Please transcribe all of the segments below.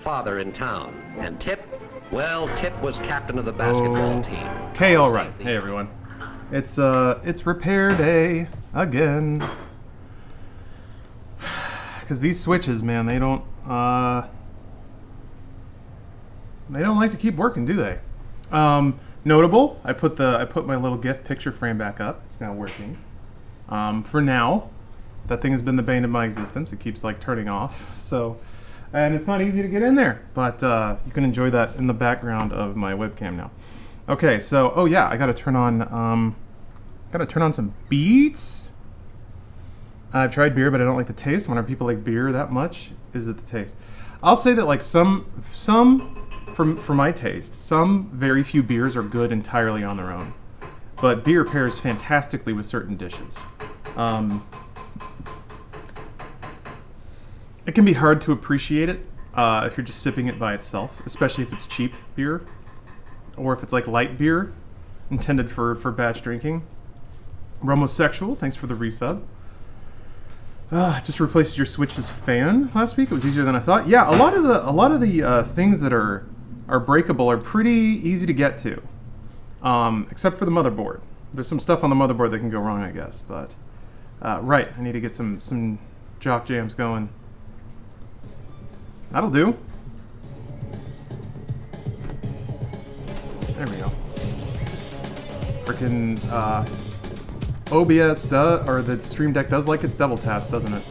father in town. And Tip, well, Tip was captain of the basketball team. Okay, all right. Hey, everyone. It's repair day again. Because these switches, man, they don't like to keep working, do they? Notable, I put my little gift picture frame back up. It's now working. For now, that thing has been the bane of my existence. It keeps like turning off. So, and it's not easy to get in there, but you can enjoy that in the background of my webcam now. Okay, so oh yeah, I gotta turn on some beats. I've tried beer, but I don't like the taste. Whenever people like beer that much, is it the taste? I'll say that like some for my taste, some very few beers are good entirely on their own, but beer pairs fantastically with certain dishes. It can be hard to appreciate it if you're just sipping it by itself, especially if it's cheap beer, or if it's like light beer intended for batch drinking. Romosexual, thanks for the resub. Just replaced your Switch's fan last week. It was easier than I thought. Yeah, a lot of the things that are breakable are pretty easy to get to, except for the motherboard. There's some stuff on the motherboard that can go wrong, I guess. But right, I need to get some jock jams going. That'll do. There we go. Frickin' OBS or the Stream Deck does like its double taps, doesn't it?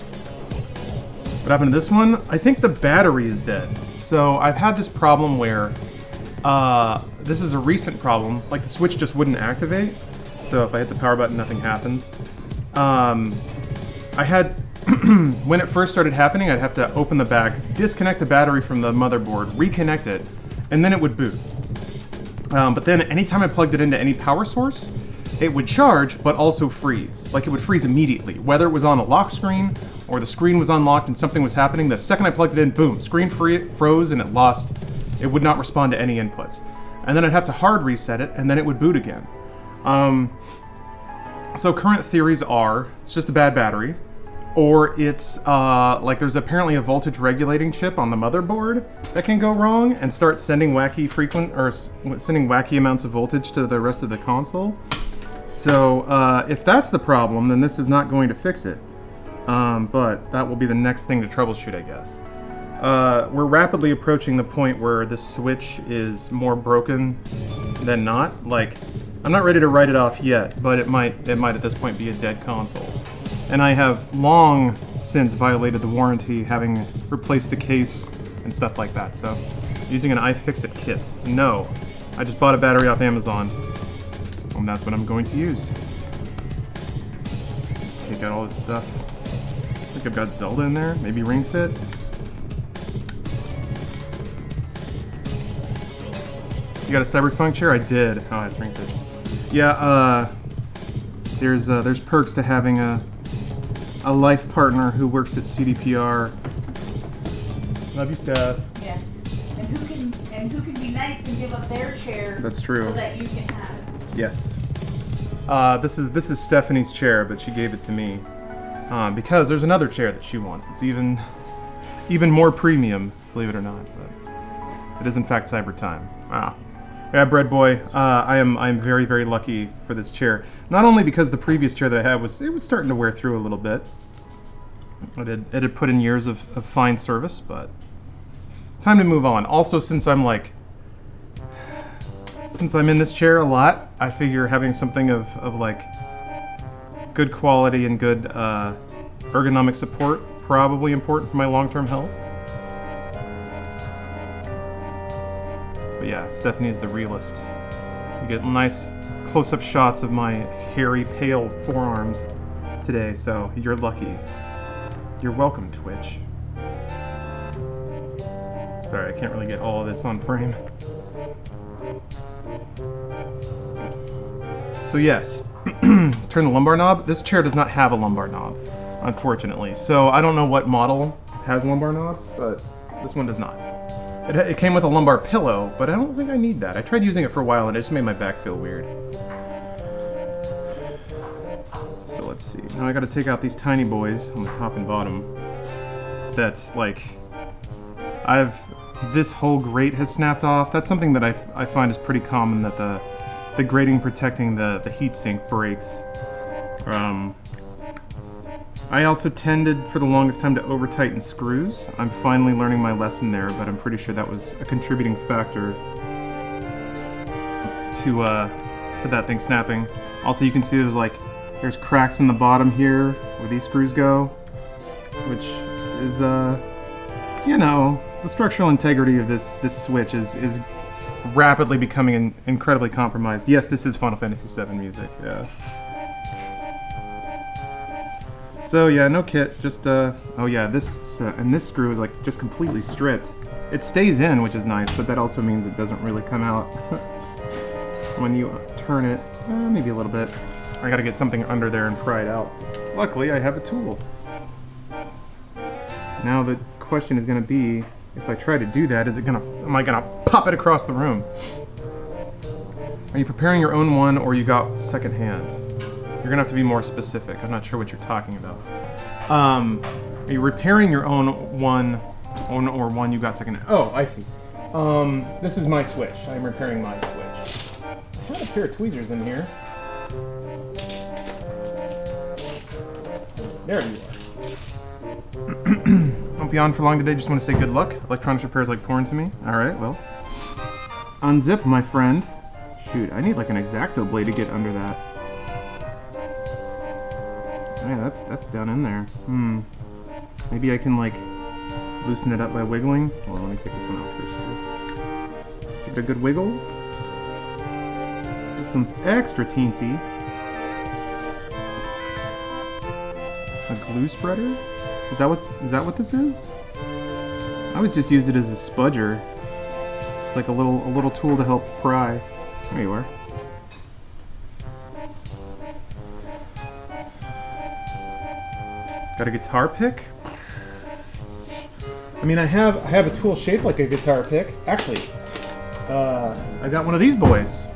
What happened to this one? I think the battery is dead. So I've had this problem where, this is a recent problem, like the Switch just wouldn't activate. So if I hit the power button, nothing happens. I had, when it first started happening, I'd have to open the back, disconnect the battery from the motherboard, reconnect it, and then it would boot. But then anytime I plugged it into any power source, it would charge, but also freeze. Like it would freeze immediately. Whether it was on a lock screen, or the screen was unlocked and something was happening, the second I plugged it in, boom, screen froze and it would not respond to any inputs. And then I'd have to hard reset it, and then it would boot again. So current theories are, it's just a bad battery, or it's like there's apparently a voltage regulating chip on the motherboard that can go wrong and start sending sending wacky amounts of voltage to the rest of the console. So if that's the problem, then this is not going to fix it. But that will be the next thing to troubleshoot, I guess. We're rapidly approaching the point where the Switch is more broken than not. Like, I'm not ready to write it off yet, but it might at this point be a dead console. And I have long since violated the warranty, having replaced the case and stuff like that. So, using an iFixit kit. No, I just bought a battery off Amazon. And that's what I'm going to use. Take out all this stuff. I think I've got Zelda in there, maybe Ring Fit. You got a Cyberpunk chair? I did. Oh, it's Ring Fit. Yeah, there's perks to having a life partner who works at CDPR. Love you, Steph. Yes. And who can be nice and give up their chair. That's true. So that you can have it. Yes. This is Stephanie's chair, but she gave it to me because there's another chair that she wants. It's even more premium, believe it or not. But it is in fact cyber time. Wow. Yeah, Bread Boy. I'm very, very lucky for this chair. Not only because the previous chair that I had was starting to wear through a little bit. It had put in years of fine service, but time to move on. Also, since I'm in this chair a lot, I figure having something of like good quality and good ergonomic support probably important for my long-term health. But yeah, Stephanie is the realist. We get nice close-up shots of my hairy, pale forearms today, so you're lucky. You're welcome, Twitch. Sorry, I can't really get all of this on frame. So yes, turn the lumbar knob. This chair does not have a lumbar knob, unfortunately. So I don't know what model has lumbar knobs, but this one does not. It came with a lumbar pillow, but I don't think I need that. I tried using it for a while and it just made my back feel weird. So let's see. Now I gotta take out these tiny boys on the top and bottom. That's like, I've this whole grate has snapped off. That's something that I find is pretty common, that the grating protecting the heatsink breaks. I also tended for the longest time to over-tighten screws. I'm finally learning my lesson there, but I'm pretty sure that was a contributing factor to that thing snapping. Also, you can see there's cracks in the bottom here where these screws go, which is you know, the structural integrity of this switch is rapidly becoming incredibly compromised. Yes, this is Final Fantasy VII music. Yeah. So yeah, no kit. Just oh yeah, this and this screw is like just completely stripped. It stays in, which is nice, but that also means it doesn't really come out when you turn it. Maybe a little bit. I gotta get something under there and pry it out. Luckily, I have a tool. Now the question is gonna be, if I try to do that, am I gonna pop it across the room? Are you preparing your own one, or you got second hand? You're gonna have to be more specific. I'm not sure what you're talking about. Are you repairing your own one, or one you got second hand? Oh, I see. This is my switch. I'm repairing my switch. I had a pair of tweezers in here. There you are. Won't be on for long today. Just want to say good luck. Electronics repair is like porn to me. All right, well. Unzip, my friend. Shoot, I need like an X-Acto blade to get under that. Yeah, that's down in there. Maybe I can like loosen it up by wiggling. Hold on, let me take this one out first too. Give it a good wiggle. This one's extra teensy. A glue spreader? Is that what this is? I always just used it as a spudger. It's like a little tool to help pry. There you are. Got a guitar pick? I mean, I have a tool shaped like a guitar pick. Actually, I got one of these boys.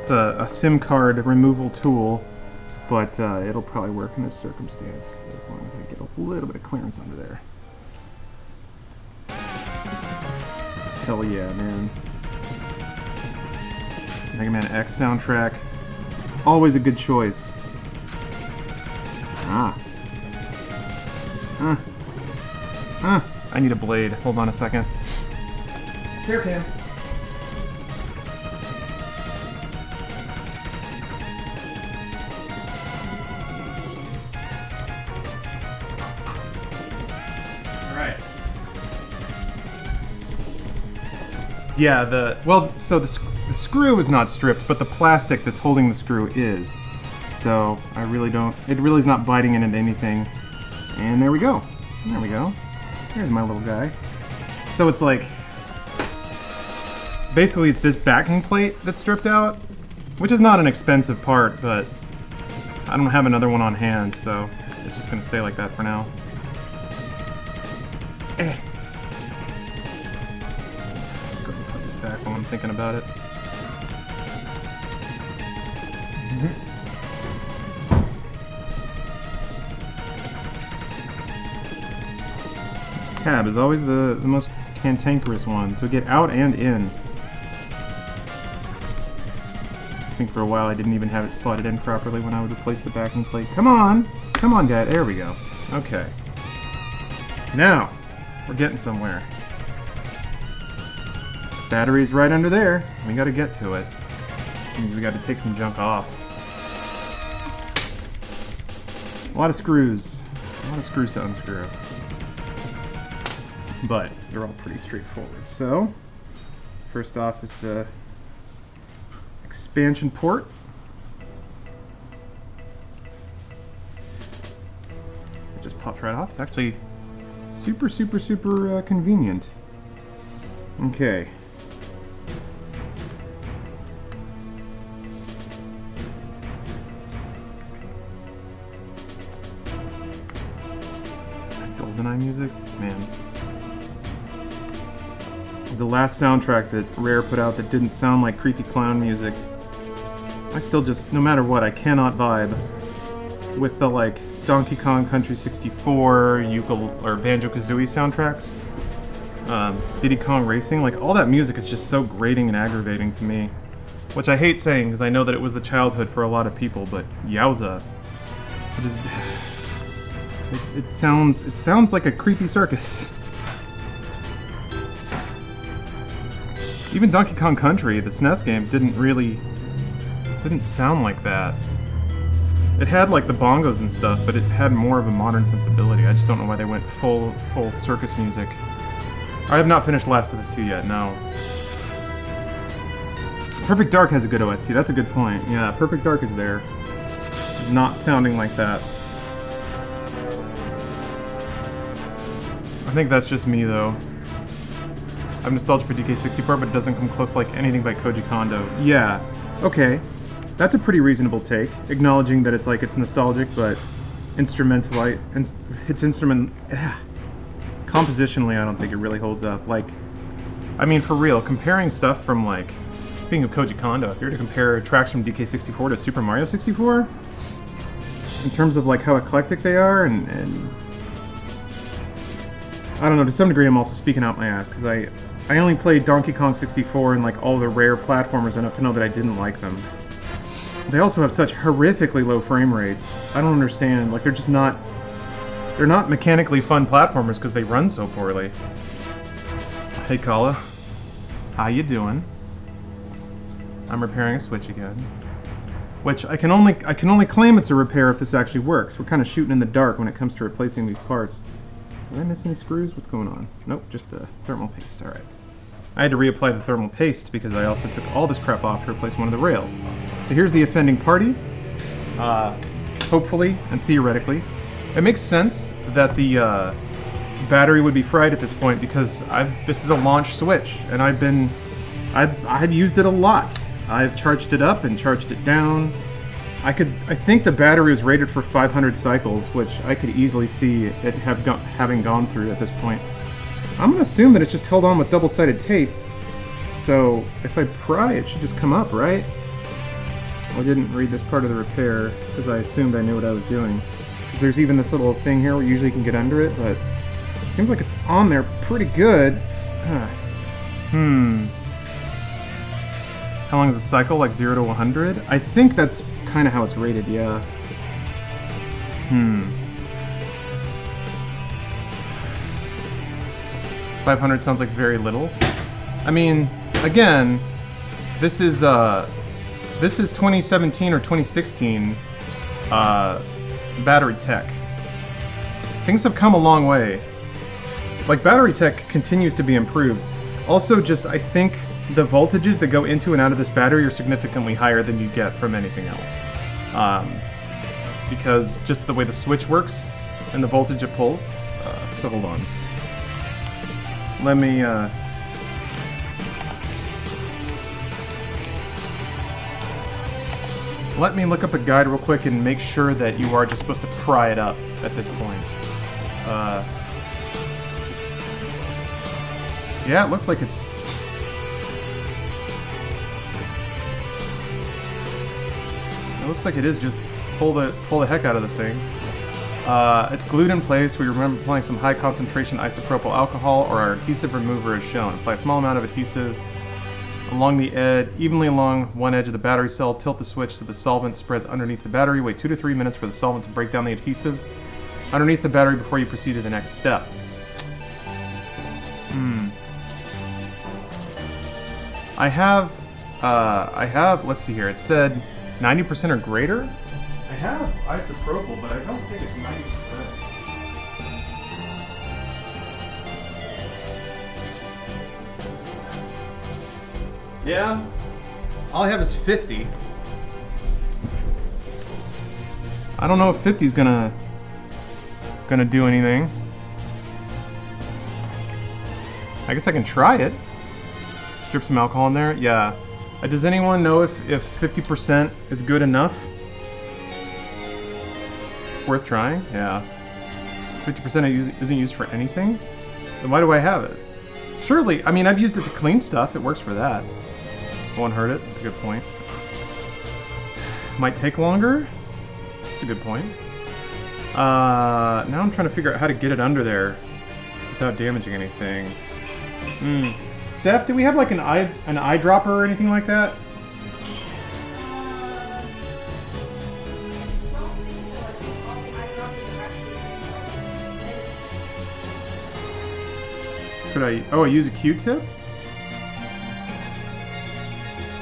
It's a SIM card removal tool, but it'll probably work in this circumstance as long as I get a little bit of clearance under there. Hell yeah, man. Mega Man X soundtrack. Always a good choice. I need a blade. Hold on a second. Here, Cam. Alright. Yeah, the screw is not stripped, but the plastic that's holding the screw is. So it really is not biting into anything. And there we go. There we go. There's my little guy. So it's like, basically it's this backing plate that's stripped out, which is not an expensive part, but I don't have another one on hand, so it's just gonna stay like that for now. Go ahead and put this back while I'm thinking about it. Tab is always the most cantankerous one to get out and in. I think for a while I didn't even have it slotted in properly when I would replace the backing plate. Come on! Come on, guy. There we go. Okay. Now, we're getting somewhere. Battery's right under there. We gotta get to it. Means we gotta take some junk off. A lot of screws. A lot of screws to unscrew. But they're all pretty straightforward. So, first off is the expansion port. It just pops right off. It's actually super convenient. Okay. GoldenEye music? Man. The last soundtrack that Rare put out that didn't sound like creepy clown music. I still just, no matter what, I cannot vibe with the like Donkey Kong Country 64, or Banjo-Kazooie soundtracks. Diddy Kong Racing, like all that music is just so grating and aggravating to me. Which I hate saying because I know that it was the childhood for a lot of people, but yowza. It sounds like a creepy circus. Even Donkey Kong Country, the SNES game, didn't sound like that. It had like the bongos and stuff, but it had more of a modern sensibility. I just don't know why they went full circus music. I have not finished Last of Us 2 yet, no. Perfect Dark has a good OST, that's a good point. Yeah, Perfect Dark is there. Not sounding like that. I think that's just me, though. I have nostalgia for DK64, but it doesn't come close to like anything by Koji Kondo. Yeah, okay. That's a pretty reasonable take, acknowledging that it's like it's nostalgic, but instrumentally, compositionally, I don't think it really holds up. Like, I mean, for real, comparing stuff from like, speaking of Koji Kondo, if you were to compare tracks from DK64 to Super Mario 64, in terms of like how eclectic they are, and I don't know, to some degree I'm also speaking out my ass, because I only played Donkey Kong 64 and like all the rare platformers enough to know that I didn't like them. They also have such horrifically low frame rates. I don't understand, like they're not mechanically fun platformers because they run so poorly. Hey Kala, how you doing? I'm repairing a Switch again. Which I can only claim it's a repair if this actually works. We're kind of shooting in the dark when it comes to replacing these parts. Did I miss any screws? What's going on? Nope, just the thermal paste, alright. I had to reapply the thermal paste because I also took all this crap off to replace one of the rails. So here's the offending party. Hopefully, and theoretically. It makes sense that the battery would be fried at this point because this is a launch Switch, and I've used it a lot. I've charged it up and charged it down. I think the battery was rated for 500 cycles, which I could easily see it having gone through at this point. I'm gonna assume that it's just held on with double-sided tape, so if I pry, it should just come up, right? I didn't read this part of the repair because I assumed I knew what I was doing. There's even this little thing here where usually you can get under it, but it seems like it's on there pretty good. How long is a cycle? Like 0 to 100? I think that's kind of how it's rated, yeah. 500 sounds like very little. I mean, again, this is 2017 or 2016 battery tech. Things have come a long way. Like, battery tech continues to be improved. Also, just, I think the voltages that go into and out of this battery are significantly higher than you get from anything else. Because just the way the switch works and the voltage it pulls. So hold on. Let me, let me look up a guide real quick and make sure that you are just supposed to pry it up at this point. Yeah, it looks like it's... It looks like it is just pull the heck out of the thing. It's glued in place. We remember applying some high concentration isopropyl alcohol or our adhesive remover as shown. Apply a small amount of adhesive along the edge, evenly along one edge of the battery cell. Tilt the switch so the solvent spreads underneath the battery. Wait 2 to 3 minutes for the solvent to break down the adhesive underneath the battery before you proceed to the next step. I have, let's see here, it said 90% or greater? I have isopropyl, but I don't think it's 90%. Yeah, all I have is 50. I don't know if 50 is gonna do anything. I guess I can try it. Drip some alcohol in there. Yeah. Does anyone know if 50% is good enough? It's worth trying. Yeah. 50% isn't used for anything. Then why do I have it? Surely, I mean, I've used it to clean stuff. It works for that. Won't hurt it. That's a good point. Might take longer. That's a good point. Now I'm trying to figure out how to get it under there without damaging anything. Steph, do we have like an eyedropper or anything like that? Don't think so. I think all the eyedroppers are actually Could I? Oh, I use a Q-tip?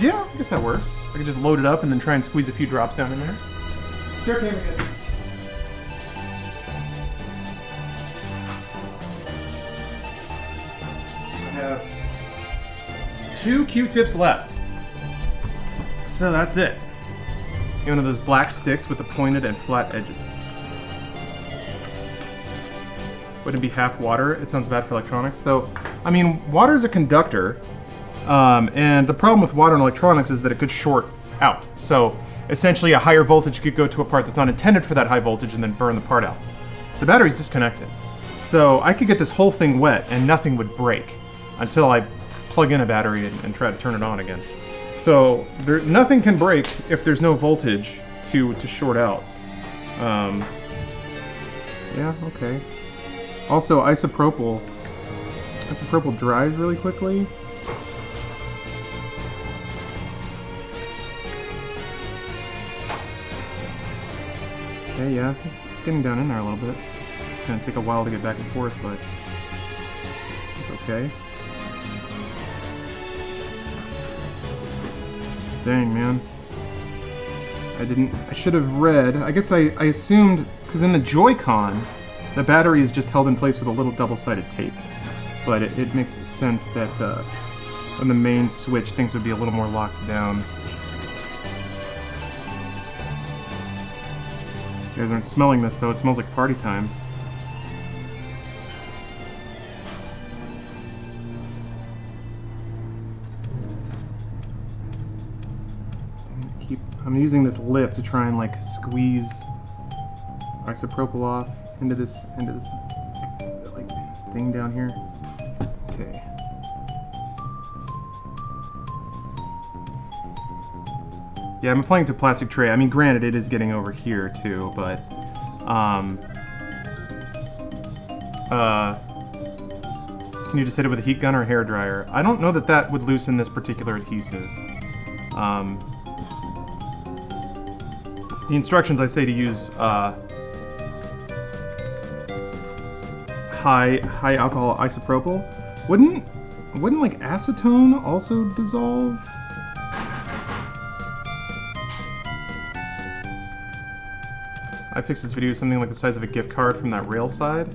Yeah, I guess that works. I can just load it up and then try and squeeze a few drops down in there. Sure, okay, we're good. I have 2 Q-tips left. So that's it. One of those black sticks with the pointed and flat edges. Wouldn't it be half water? It sounds bad for electronics. So, I mean, water is a conductor. And the problem with water and electronics is that it could short out. So essentially a higher voltage could go to a part that's not intended for that high voltage and then burn the part out. The battery's disconnected. So I could get this whole thing wet and nothing would break until I plug in a battery and try to turn it on again. So nothing can break if there's no voltage to short out. Yeah, okay. Also, isopropyl dries really quickly. Okay, yeah, it's getting down in there a little bit. It's gonna take a while to get back and forth, but it's okay. Dang, man. I should have read. I guess I assumed, because in the Joy-Con, the battery is just held in place with a little double-sided tape. But it makes sense that on the main switch, things would be a little more locked down. You guys aren't smelling this, though. It smells like party time. I'm using this lip to try and like squeeze isopropyl off into this like thing down here. Okay. Yeah, I'm applying to a plastic tray. I mean, granted, it is getting over here too, but can you just hit it with a heat gun or a hair dryer? I don't know that that would loosen this particular adhesive. The instructions I say to use high alcohol isopropyl. Wouldn't like acetone also dissolve? I fixed this video something like the size of a gift card from that rail side.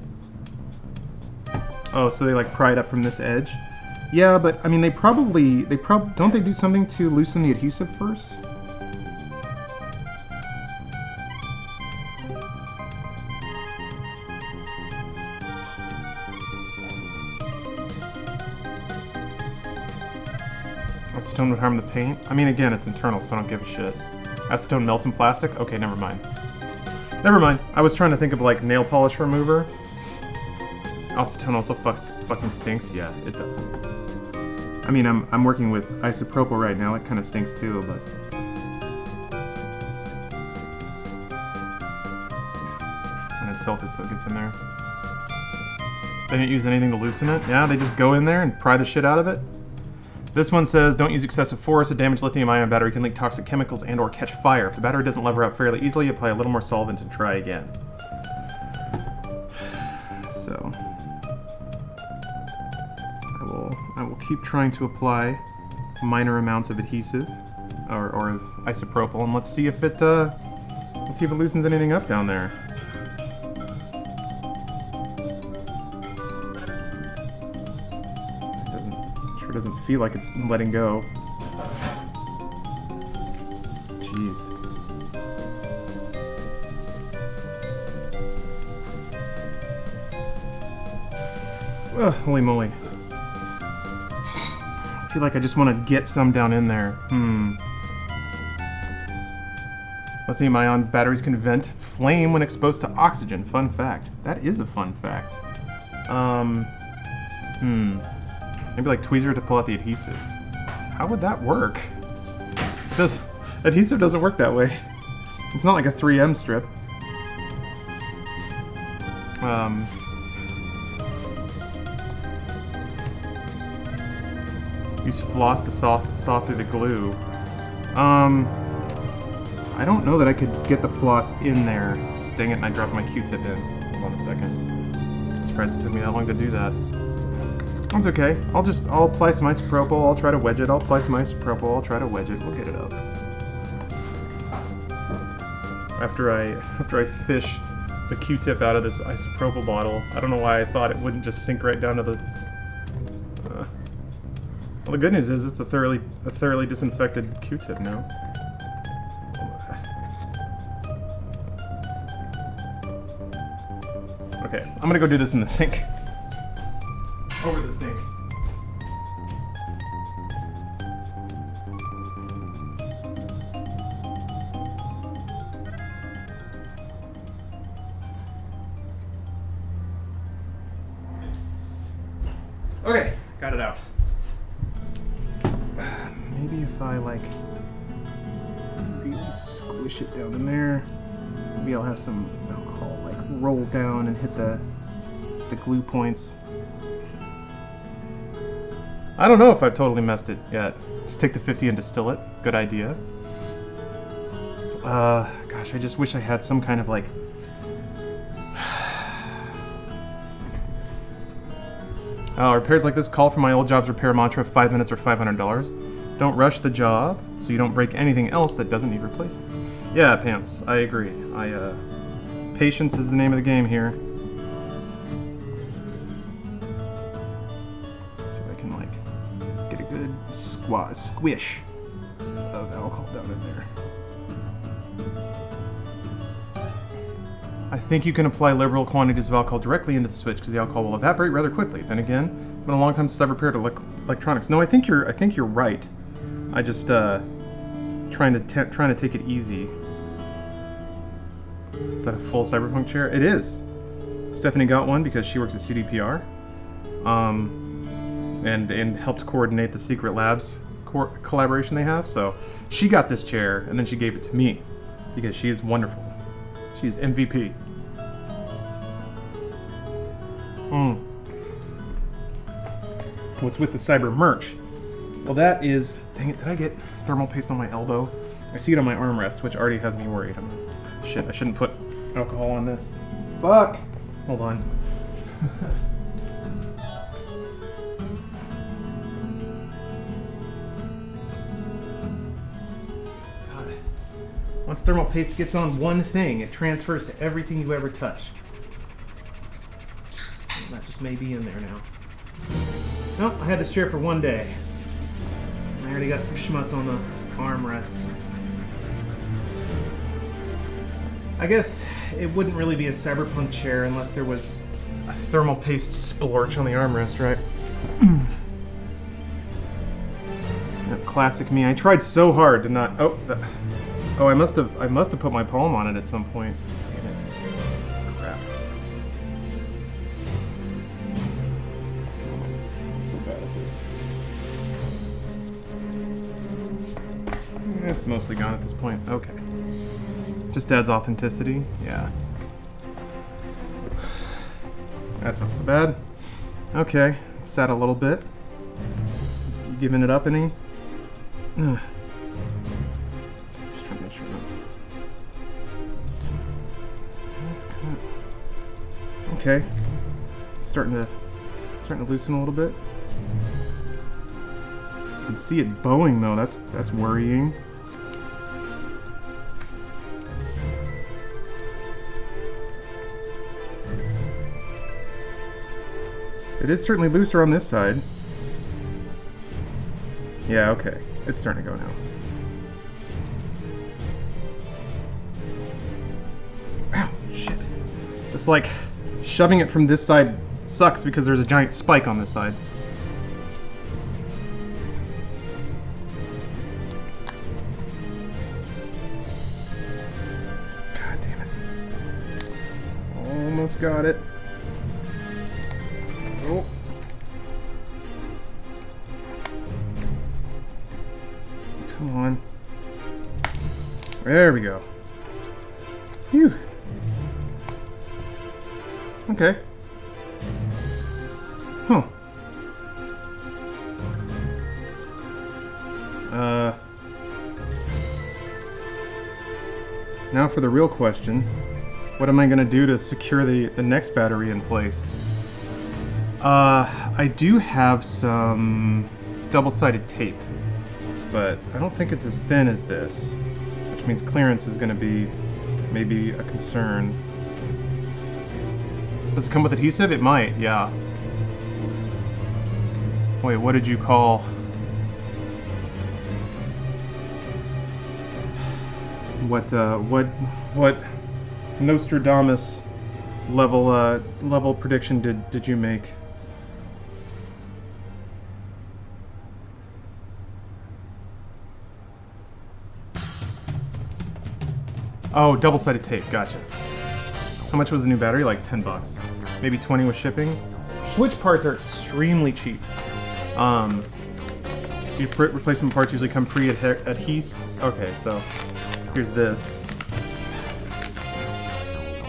Oh, so they like pry it up from this edge? Yeah, but I mean they probably don't they do something to loosen the adhesive first? Acetone would harm the paint? I mean, again, it's internal, so I don't give a shit. Acetone melts in plastic? Okay, never mind. Never mind. I was trying to think of, like, nail polish remover. Acetone also fucking stinks? Yeah, it does. I mean, I'm working with isopropyl right now. It kind of stinks too, but... I'm gonna tilt it so it gets in there. They didn't use anything to loosen it? Yeah, they just go in there and pry the shit out of it? This one says, don't use excessive force. A damaged lithium-ion battery can leak toxic chemicals and or catch fire. If the battery doesn't lever up fairly easily, apply a little more solvent and try again. So, I will keep trying to apply minor amounts of adhesive or of isopropyl, and let's see if it loosens anything up down there. Doesn't feel like it's letting go. Jeez. Ugh, holy moly. I feel like I just want to get some down in there. Lithium-ion batteries can vent flame when exposed to oxygen. Fun fact. That is a fun fact. Maybe like tweezer to pull out the adhesive. How would that work? Adhesive doesn't work that way. It's not like a 3M strip. Use floss to saw through the glue. I don't know that I could get the floss in there. Dang it, and I dropped my Q-tip in. Hold on a second. I'm surprised it took me that long to do that. That's okay. I'll apply some isopropyl, I'll try to wedge it. I'll apply some isopropyl, I'll try to wedge it. We'll get it up. After I fish the Q-tip out of this isopropyl bottle, I don't know why I thought it wouldn't just sink right down to the... Well, the good news is it's a thoroughly disinfected Q-tip now. Okay, I'm gonna go do this in the sink. Over the sink. Yes. Okay, got it out. Maybe if I like really squish it down in there, maybe I'll have some alcohol like roll down and hit the glue points. I don't know if I've totally messed it yet. Just take the 50 and distill it. Good idea. Gosh, I just wish I had some kind of like... repairs like this call for my old job's repair mantra: 5 minutes or $500. Don't rush the job, so you don't break anything else that doesn't need replacing. Yeah, Pants, I agree. Patience is the name of the game here. See if I can, like, get a good squish of alcohol down in there. I think you can apply liberal quantities of alcohol directly into the switch because the alcohol will evaporate rather quickly. Then again, it's been a long time since I've repaired electronics. No, I think you're right. I just trying to take it easy. Is that a full cyberpunk chair? It is. Stephanie got one because she works at CDPR, and helped coordinate the secret labs collaboration they have. So she got this chair and then she gave it to me because she is wonderful. She's MVP. What's with the cyber merch? Well, that is... Dang it, did I get thermal paste on my elbow? I see it on my armrest, which already has me worried. Shit, I shouldn't put alcohol on this. Fuck! Hold on. God. Once thermal paste gets on one thing, it transfers to everything you ever touch. That just may be in there now. Nope, I had this chair for one day. I already got some schmutz on the armrest. I guess it wouldn't really be a cyberpunk chair unless there was a thermal paste splorch on the armrest, right? That classic me. I tried so hard to not... I must have put my palm on it at some point. Damn it. Crap. I'm so bad at this. It's mostly gone at this point. Okay. Just adds authenticity. Yeah. That's not so bad. Okay. Sat a little bit. You giving it up any? Ugh. Just trying to make sure. That's kind of... Okay. Starting to loosen a little bit. You can see it bowing though. That's worrying. It is certainly looser on this side. Yeah, okay. It's starting to go now. Ow, shit. It's like shoving it from this side sucks because there's a giant spike on this side. God damn it. Almost got it. Oh. Come on. There we go. Phew. Okay. Huh. Now for the real question. What am I going to do to secure the next battery in place? I do have some double-sided tape, but I don't think it's as thin as this, which means clearance is going to be maybe a concern. Does it come with adhesive? It might, yeah. Wait, what did you call... What Nostradamus level prediction did you make? Oh, double-sided tape, gotcha. How much was the new battery? Like 10 bucks. Maybe 20 with shipping. Switch parts are extremely cheap. Your replacement parts usually come pre-adhesed. Okay, so here's this.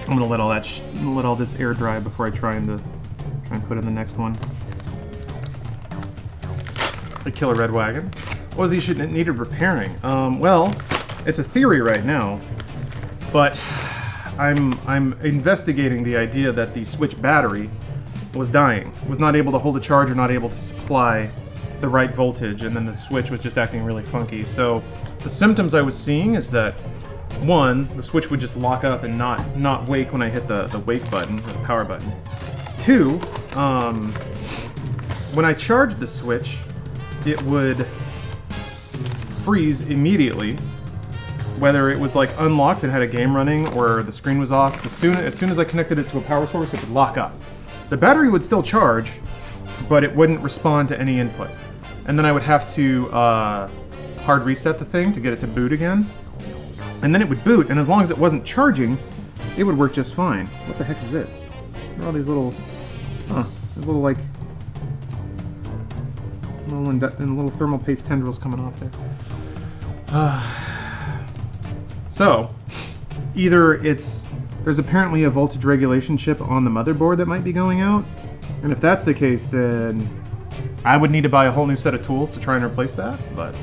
I'm gonna let all this air dry before I try and put in the next one. The Killer Red Wagon. What was the issue that needed repairing? Well, it's a theory right now, but I'm investigating the idea that the switch battery was dying, was not able to hold a charge or not able to supply the right voltage, and then the switch was just acting really funky. So the symptoms I was seeing is that, one, the switch would just lock up and not wake when I hit the wake button, or the power button. Two, when I charged the switch, it would freeze immediately, whether it was like unlocked and had a game running or the screen was off. As soon as I connected it to a power source, it would lock up. The battery would still charge, but it wouldn't respond to any input. And then I would have to hard reset the thing to get it to boot again. And then it would boot, and as long as it wasn't charging, it would work just fine. What the heck is this? What are all these little, like, little thermal paste tendrils coming off there. So, either there's apparently a voltage regulation chip on the motherboard that might be going out, and if that's the case, then I would need to buy a whole new set of tools to try and replace that, but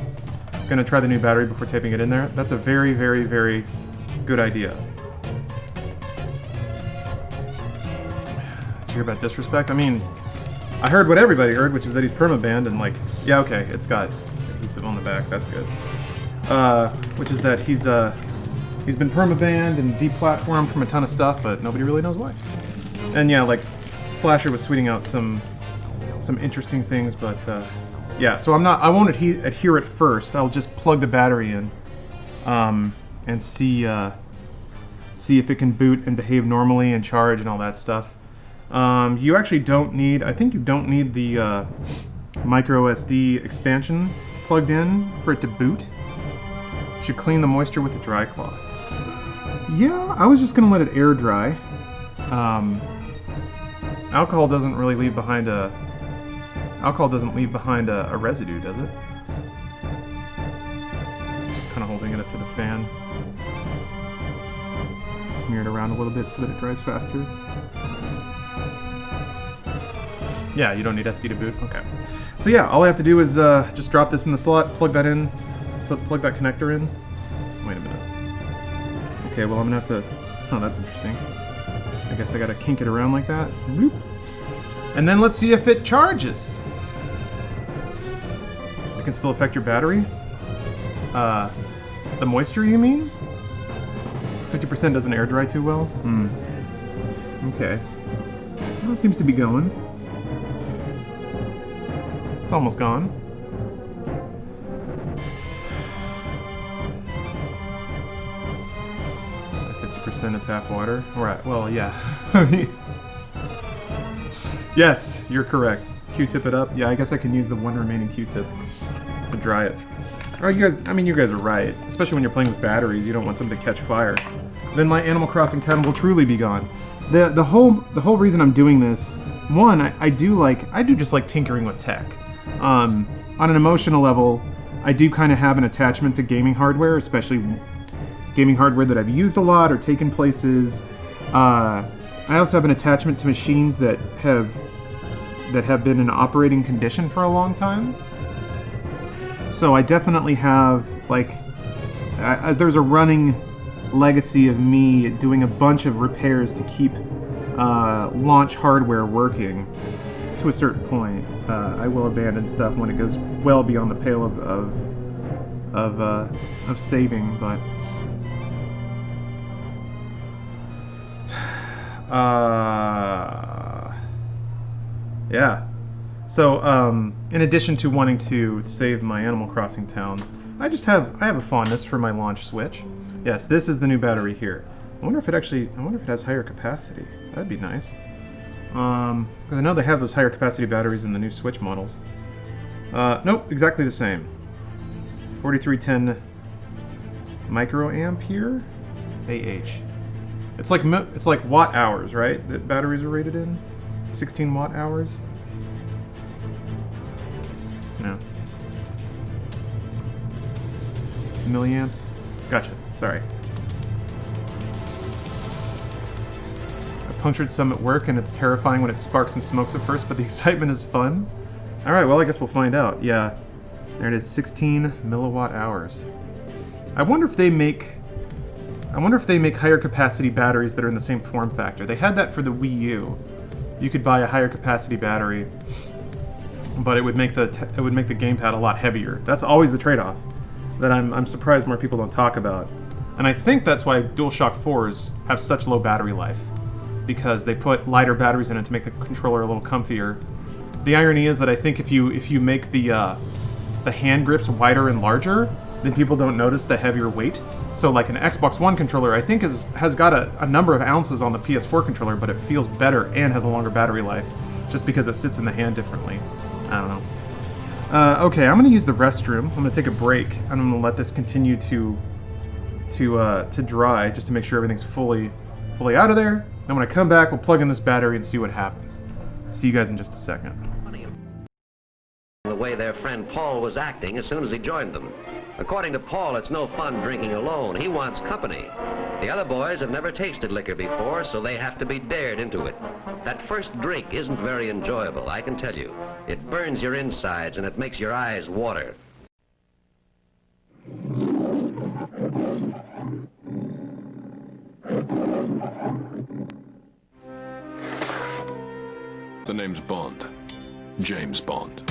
I'm gonna try the new battery before taping it in there. That's a very, very, very good idea. Did you hear about disrespect? I mean, I heard what everybody heard, which is that he's permabanned, and like, yeah, okay, it's got adhesive on the back, that's good. Which is that he's been permabanned and deplatformed from a ton of stuff, but nobody really knows why. And yeah, like, Slasher was tweeting out some interesting things, but yeah, so I won't adhere at first. I'll just plug the battery in, and see if it can boot and behave normally and charge and all that stuff. You actually don't need, I think you don't need the micro SD expansion plugged in for it to boot. You should clean the moisture with a dry cloth. Yeah, I was just gonna let it air dry. Alcohol doesn't leave behind a residue, does it? Just kind of holding it up to the fan. Smear it around a little bit so that it dries faster. Yeah, you don't need SD to boot? Okay. So yeah, all I have to do is just drop this in the slot, plug that in, plug that connector in. Wait a minute. Okay, well I'm gonna have to... Oh, that's interesting. I guess I gotta kink it around like that. Boop. And then let's see if it charges. It can still affect your battery? The moisture, you mean? 50% doesn't air dry too well? Okay. Well, it seems to be going. It's almost gone. 50% it's half water. Right, well, yeah. Yes, you're correct. Q-tip it up. Yeah, I guess I can use the one remaining Q-tip to dry it. Oh, you guys are right. Especially when you're playing with batteries, you don't want something to catch fire. Then my Animal Crossing time will truly be gone. The whole reason I'm doing this, one, I do just like tinkering with tech. On an emotional level, I do kind of have an attachment to gaming hardware, especially gaming hardware that I've used a lot or taken places. I also have an attachment to machines that have been in operating condition for a long time. So I definitely have, like, there's a running legacy of me doing a bunch of repairs to keep launch hardware working to a certain point. I will abandon stuff when it goes well beyond the pale of saving, but yeah. So in addition to wanting to save my Animal Crossing town, I have a fondness for my launch switch. Yes, this is the new battery here. I wonder if it has higher capacity. That'd be nice. Because I know they have those higher capacity batteries in the new Switch models. Nope, exactly the same. 4310 microampere AH. It's like watt hours, right? That batteries are rated in 16 watt hours. No. Milliamps. Gotcha. Sorry. I punctured some at work, and it's terrifying when it sparks and smokes at first, but the excitement is fun. Alright, well, I guess we'll find out. Yeah. There it is, 16 milliwatt hours. I wonder if they make higher capacity batteries that are in the same form factor. They had that for the Wii U. You could buy a higher capacity battery, but it would make the gamepad a lot heavier. That's always the trade-off that I'm surprised more people don't talk about. And I think that's why DualShock 4s have such low battery life, because they put lighter batteries in it to make the controller a little comfier. The irony is that I think if you make the hand grips wider and larger, then people don't notice the heavier weight. So like an Xbox One controller, I think has got a number of ounces on the PS4 controller, but it feels better and has a longer battery life, just because it sits in the hand differently. I don't know. Okay, I'm gonna use the restroom. I'm gonna take a break, and I'm gonna let this continue to dry, just to make sure everything's fully out of there. And when I come back, we'll plug in this battery and see what happens. See you guys in just a second. The way their friend Paul was acting as soon as he joined them. According to Paul, it's no fun drinking alone. He wants company. The other boys have never tasted liquor before, so they have to be dared into it. That first drink isn't very enjoyable, I can tell you. It burns your insides and it makes your eyes water. The name's Bond. James Bond.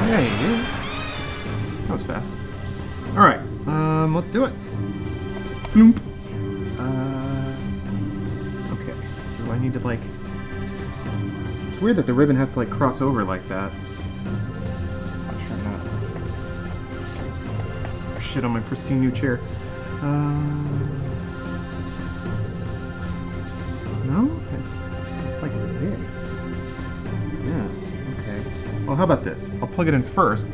Hey, that was fast. Alright, let's do it. Floomp. Okay, so I need to, like... It's weird that the ribbon has to, like, cross over like that. Try not to shit on my pristine new chair. No? It's like this. Yeah, okay. Well, how about this? I'll plug it in first.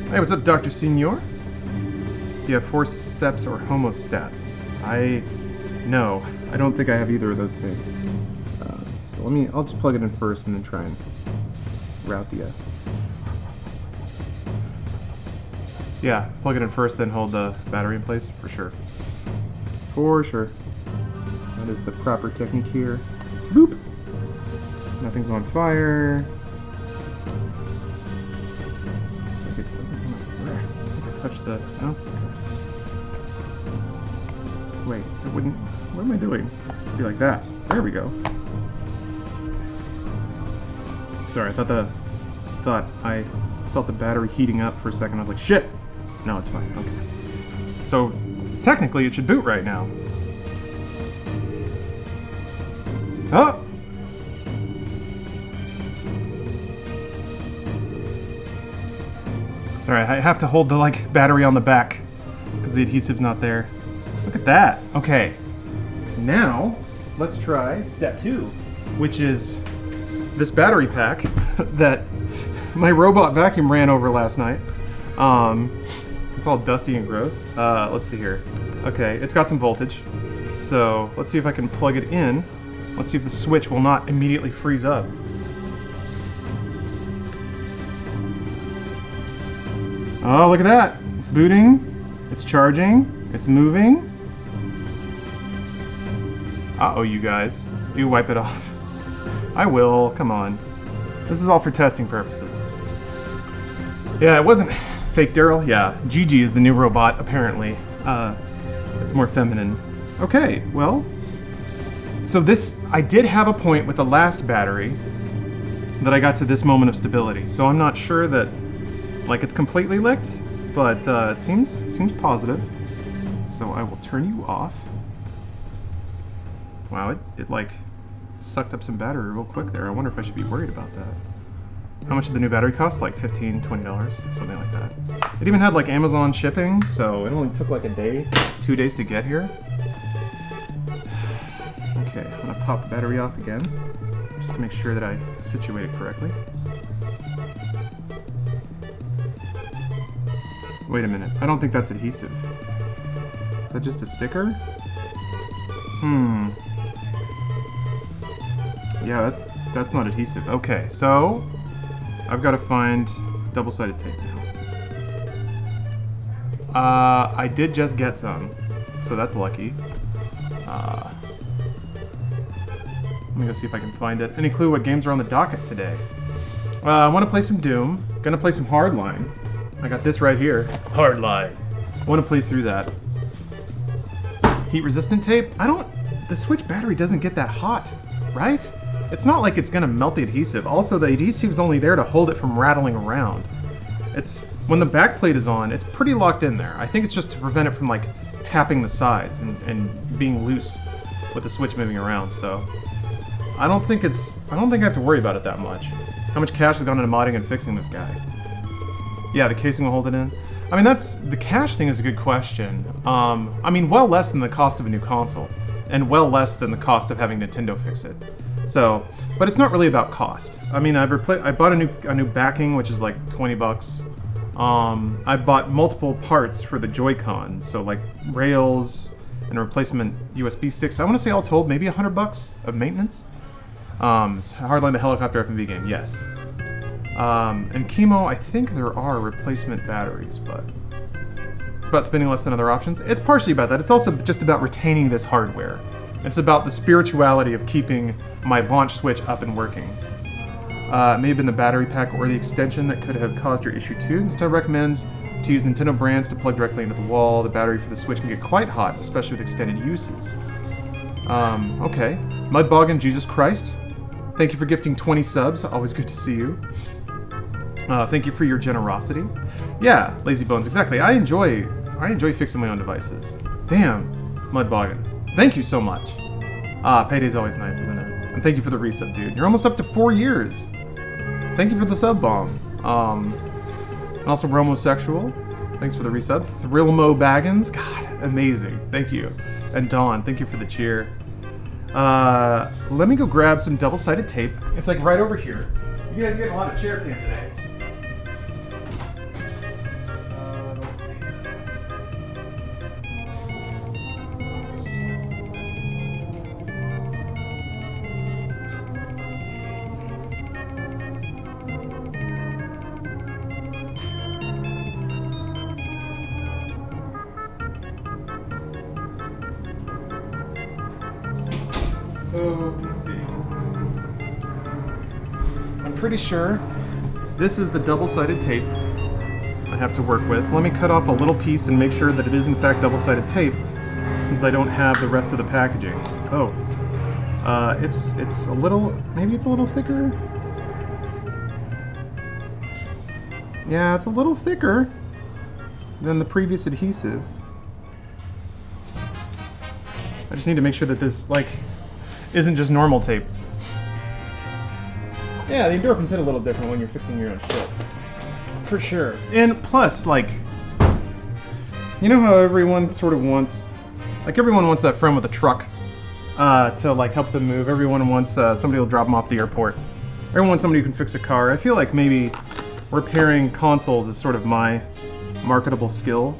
Hey, what's up, Dr. Senior? Do you have forceps or homostats? No, I don't think I have either of those things. So I'll just plug it in first and then try and route the... Yeah, plug it in first, then hold the battery in place, for sure. For sure. That is the proper technique here. Boop! Nothing's on fire. Looks like it doesn't want to... I think I touched the... No? Wait, it wouldn't... What am I doing? It'd be like that. There we go. Sorry, I thought I felt the battery heating up for a second. I was like, shit! No, it's fine. Okay. So, technically, it should boot right now. Oh! Sorry, I have to hold the, like, battery on the back because the adhesive's not there. Look at that. Okay. Now, let's try step 2, which is this battery pack that my robot vacuum ran over last night. It's all dusty and gross. Let's see here. Okay, it's got some voltage. So, let's see if I can plug it in. Let's see if the switch will not immediately freeze up. Oh, look at that. It's booting. It's charging. It's moving. Uh-oh, you guys. You wipe it off. I will. Come on. This is all for testing purposes. Yeah, it wasn't fake Daryl. Yeah, Gigi is the new robot, apparently. It's more feminine. Okay, well. So this, I did have a point with the last battery that I got to this moment of stability. So I'm not sure that, like, it's completely licked, but it seems positive. So I will turn you off. Wow, it like sucked up some battery real quick there. I wonder if I should be worried about that. How much did the new battery cost? Like $15, $20, something like that. It even had like Amazon shipping, so it only took like a day, 2 days to get here. Okay, I'm gonna pop the battery off again, just to make sure that I situate it correctly. Wait a minute, I don't think that's adhesive. Is that just a sticker? Yeah, that's not adhesive. Okay, so I've got to find double-sided tape now. I did just get some, so that's lucky. Let me go see if I can find it. Any clue what games are on the docket today? I want to play some Doom. Gonna play some Hardline. I got this right here. Hardline. Want to play through that. Heat-resistant tape? The Switch battery doesn't get that hot, right? It's not like it's gonna melt the adhesive. Also, the adhesive's only there to hold it from rattling around. When the back plate is on, it's pretty locked in there. I think it's just to prevent it from like tapping the sides and being loose with the Switch moving around, so I don't think I have to worry about it that much. How much cash has gone into modding and fixing this guy? Yeah, the casing will hold it in. I mean, the cash thing is a good question. I mean, well less than the cost of a new console, and well less than the cost of having Nintendo fix it. So, but it's not really about cost. I mean, I bought a new backing, which is like $20. I bought multiple parts for the Joy-Con, so like rails and replacement USB sticks. I want to say all told, maybe $100 of maintenance. It's Hardline the helicopter FMV game, yes. And Chemo, I think there are replacement batteries, but it's about spending less than other options. It's partially about that. It's also just about retaining this hardware. It's about the spirituality of keeping my launch Switch up and working. It may have been the battery pack or the extension that could have caused your issue too. Nintendo recommends to use Nintendo brands to plug directly into the wall. The battery for the Switch can get quite hot, especially with extended uses. Okay. Mudboggin, Jesus Christ. Thank you for gifting 20 subs. Always good to see you. Thank you for your generosity. Yeah, Lazy Bones, exactly. I enjoy fixing my own devices. Damn, Mudboggin. Thank you so much. Payday's always nice, isn't it? And thank you for the resub, dude. You're almost up to 4 years. Thank you for the sub bomb. And also Romosexual. Thanks for the resub. Thrillmo Baggins. God, amazing. Thank you. And Dawn, thank you for the cheer. Let me go grab some double-sided tape. It's like right over here. You guys are getting a lot of chair cam today. So, let's see. I'm pretty sure this is the double-sided tape I have to work with. Let me cut off a little piece and make sure that it is in fact double-sided tape, since I don't have the rest of the packaging. Oh. It's a little, maybe it's a little thicker? Yeah, it's a little thicker than the previous adhesive. I just need to make sure that this, like, isn't just normal tape. Yeah, the endorphins hit a little different when you're fixing your own shit. For sure. And plus, like, you know how everyone sort of wants, like, everyone wants that friend with a truck to, like, help them move. Everyone wants somebody to drop them off at the airport. Everyone wants somebody who can fix a car. I feel like maybe repairing consoles is sort of my marketable skill.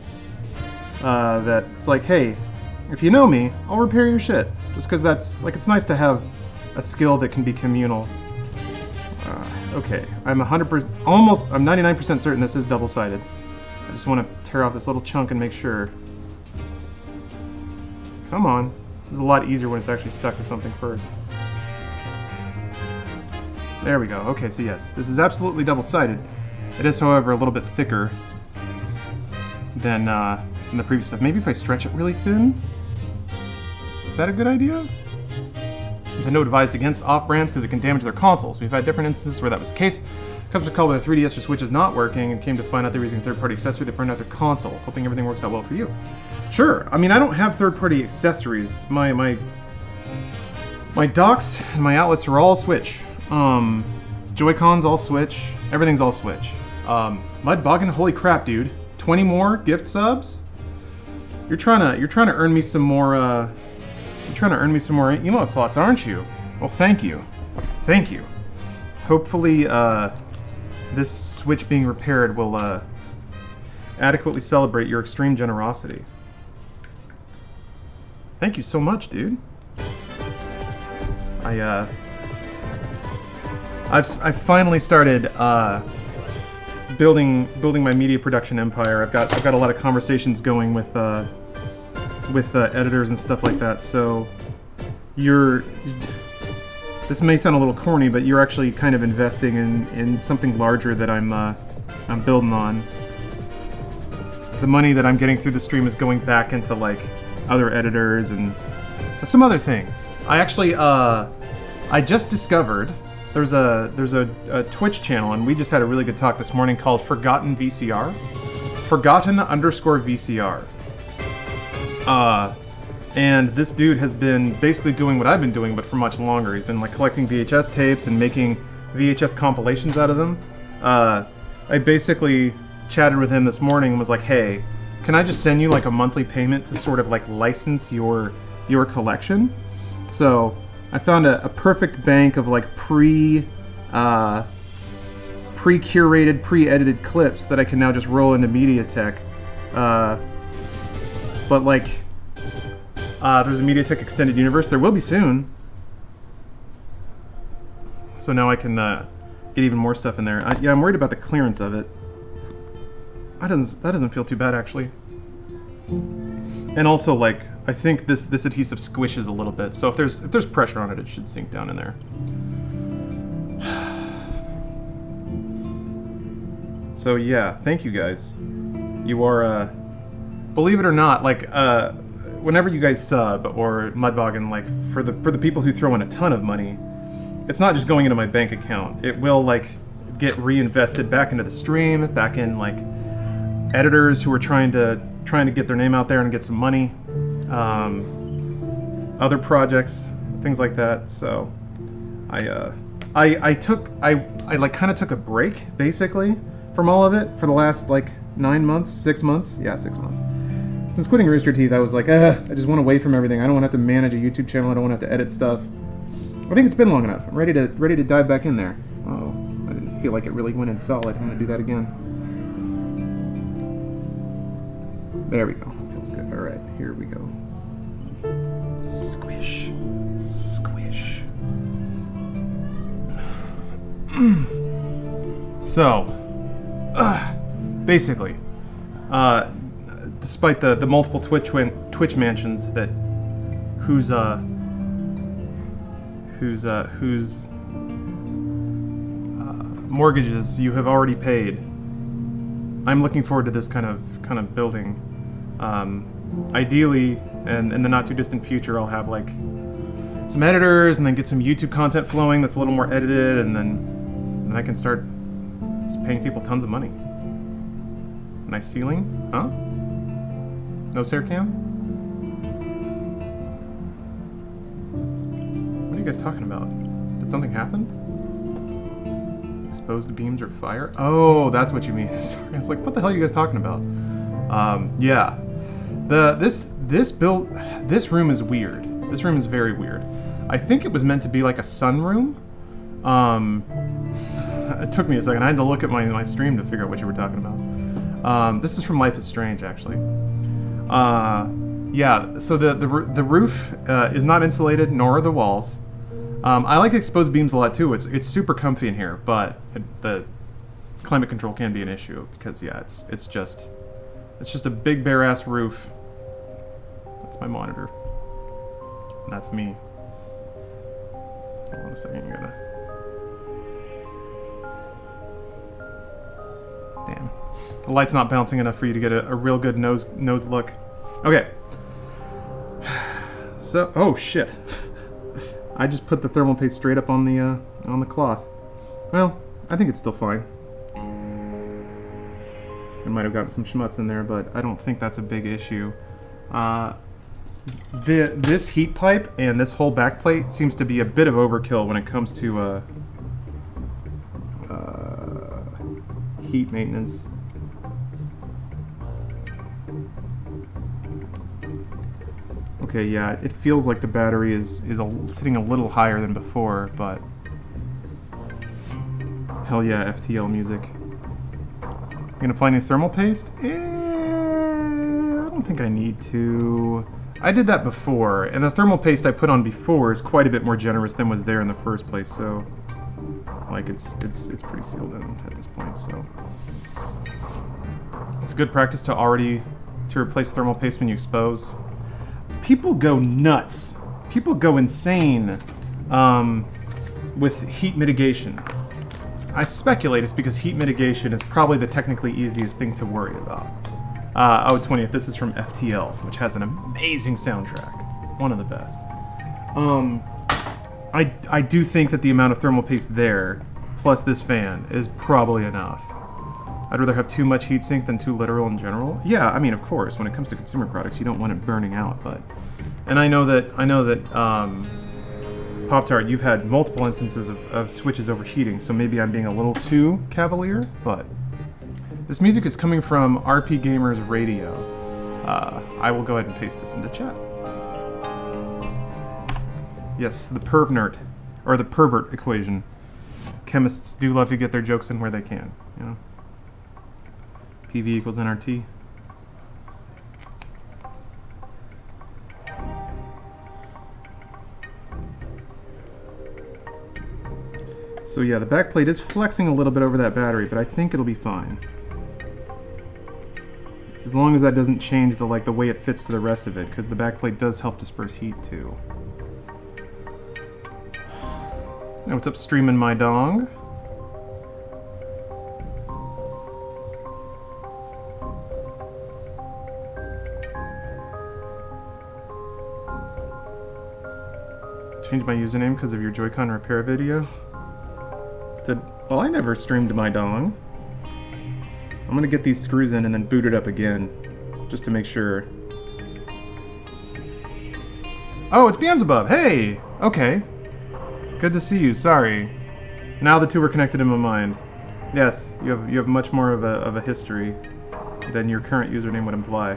That it's like, hey, if you know me, I'll repair your shit. Just because that's, like, it's nice to have a skill that can be communal. Okay, I'm 100%, I'm 99% certain this is double-sided. I just want to tear off this little chunk and make sure. Come on. This is a lot easier when it's actually stuck to something first. There we go. Okay, so yes, this is absolutely double-sided. It is, however, a little bit thicker than the previous stuff. Maybe if I stretch it really thin? Is that a good idea? Nintendo advised against off-brands because it can damage their consoles. We've had different instances where that was the case. Customers called with a 3DS or Switch is not working and came to find out they were using a third-party accessory that burned out their console. Hoping everything works out well for you. Sure. I mean, I don't have third-party accessories. My docks and my outlets are all Switch. Joy-Cons all Switch. Everything's all Switch. Mudboggin, holy crap, dude! 20 more gift subs? You're trying to earn me some more. You're trying to earn me some more emote slots, aren't you? Well, thank you. Thank you. Hopefully, this Switch being repaired will adequately celebrate your extreme generosity. Thank you so much, dude. I've finally started building my media production empire. I've got a lot of conversations going with editors and stuff like that. So this may sound a little corny, but you're actually kind of investing in something larger that I'm building on. The money that I'm getting through the stream is going back into, like, other editors and some other things. I actually I just discovered there's a Twitch channel, and we just had a really good talk this morning called Forgotten VCR. Forgotten_VCR. And this dude has been basically doing what I've been doing, but for much longer. He's been, like, collecting VHS tapes and making VHS compilations out of them. I basically chatted with him this morning and was like, hey, can I just send you, like, a monthly payment to sort of, like, license your collection? So I found a perfect bank of, like, pre-curated, pre-edited clips that I can now just roll into MediaTek. But, like, there's a MediaTek Extended Universe. There will be soon. So now I can get even more stuff in there. Yeah, I'm worried about the clearance of it. That doesn't feel too bad, actually. And also, like, I think this adhesive squishes a little bit. So if there's pressure on it, it should sink down in there. So yeah, thank you guys. You are, believe it or not, like, whenever you guys sub or Mudboggin, like, for the people who throw in a ton of money, it's not just going into my bank account. It will, like, get reinvested back into the stream, back in, like, editors who are trying to get their name out there and get some money, other projects, things like that. So I like kind of took a break basically from all of it for the last, like, 9 months, 6 months. Yeah, 6 months. Since quitting Rooster Teeth, I was like, I just want away from everything. I don't want to have to manage a YouTube channel. I don't want to have to edit stuff. I think it's been long enough. I'm ready to dive back in there. Oh, I didn't feel like it really went in solid. I'm gonna do that again. There we go. Feels good. All right, here we go. Squish, squish. So, basically, despite the multiple Twitch mansions that whose mortgages you have already paid, I'm looking forward to this kind of building. Ideally, and in the not too distant future, I'll have, like, some editors and then get some YouTube content flowing that's a little more edited, and then I can start just paying people tons of money. Nice ceiling. Huh? Nose hair cam? What are you guys talking about? Did something happen? Exposed beams or fire? Oh, that's what you mean. Sorry, I was like, what the hell are you guys talking about? Yeah. This room is weird. This room is very weird. I think it was meant to be like a sunroom. It took me a second. I had to look at my stream to figure out what you were talking about. This is from Life is Strange, actually. Yeah, so the roof is not insulated, nor are the walls. I like exposed beams a lot too. It's super comfy in here, but the climate control can be an issue because yeah, it's just a big bare ass roof. That's my monitor. And that's me. Hold on a second, you gotta. Damn. The light's not bouncing enough for you to get a real good nose look. Okay. So, oh shit. I just put the thermal paste straight up on the cloth. Well, I think it's still fine. I might have gotten some schmutz in there, but I don't think that's a big issue. This heat pipe and this whole back plate seems to be a bit of overkill when it comes to heat maintenance. Okay, yeah, it feels like the battery is sitting a little higher than before, but hell yeah, FTL music. I'm gonna apply new thermal paste? I don't think I need to. I did that before, and the thermal paste I put on before is quite a bit more generous than was there in the first place, so like it's pretty sealed in at this point, so it's a good practice to replace thermal paste when you expose. People go nuts. People go insane with heat mitigation. I speculate it's because heat mitigation is probably the technically easiest thing to worry about. 20th, this is from FTL, which has an amazing soundtrack. One of the best. I do think that the amount of thermal paste there, plus this fan, is probably enough. I'd rather have too much heatsink than too literal in general. Yeah, I mean, of course, when it comes to consumer products, you don't want it burning out, but... And I know that Pop-Tart, you've had multiple instances of switches overheating, so maybe I'm being a little too cavalier, but... This music is coming from RP Gamers Radio. I will go ahead and paste this into chat. Yes, the pervnert, or the pervert equation. Chemists do love to get their jokes in where they can, you know? PV equals nRT. So yeah, the back plate is flexing a little bit over that battery, but I think it'll be fine. As long as that doesn't change the way it fits to the rest of it, because the back plate does help disperse heat too. Now what's up, streaming my dong? Change my username because of your Joy-Con repair video? Well, I never streamed my dong. I'm gonna get these screws in and then boot it up again, just to make sure. Oh, it's Beelzebub! Hey! Okay. Good to see you, sorry. Now the two are connected in my mind. Yes, you have much more of a history than your current username would imply.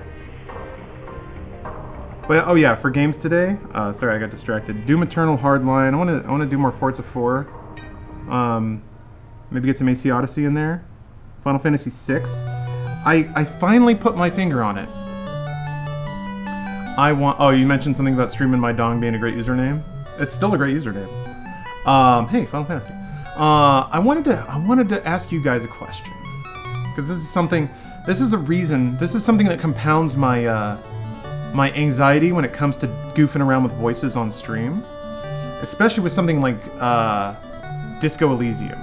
But oh yeah, for games today, sorry I got distracted. Doom Eternal Hardline. I wanna do more Forza 4. Maybe get some AC Odyssey in there. Final Fantasy VI. I finally put my finger on it. Oh, you mentioned something about streaming my dong being a great username. It's still a great username. Hey, Final Fantasy. I wanted to ask you guys a question, because this is something that compounds my my anxiety when it comes to goofing around with voices on stream, especially with something like Disco Elysium.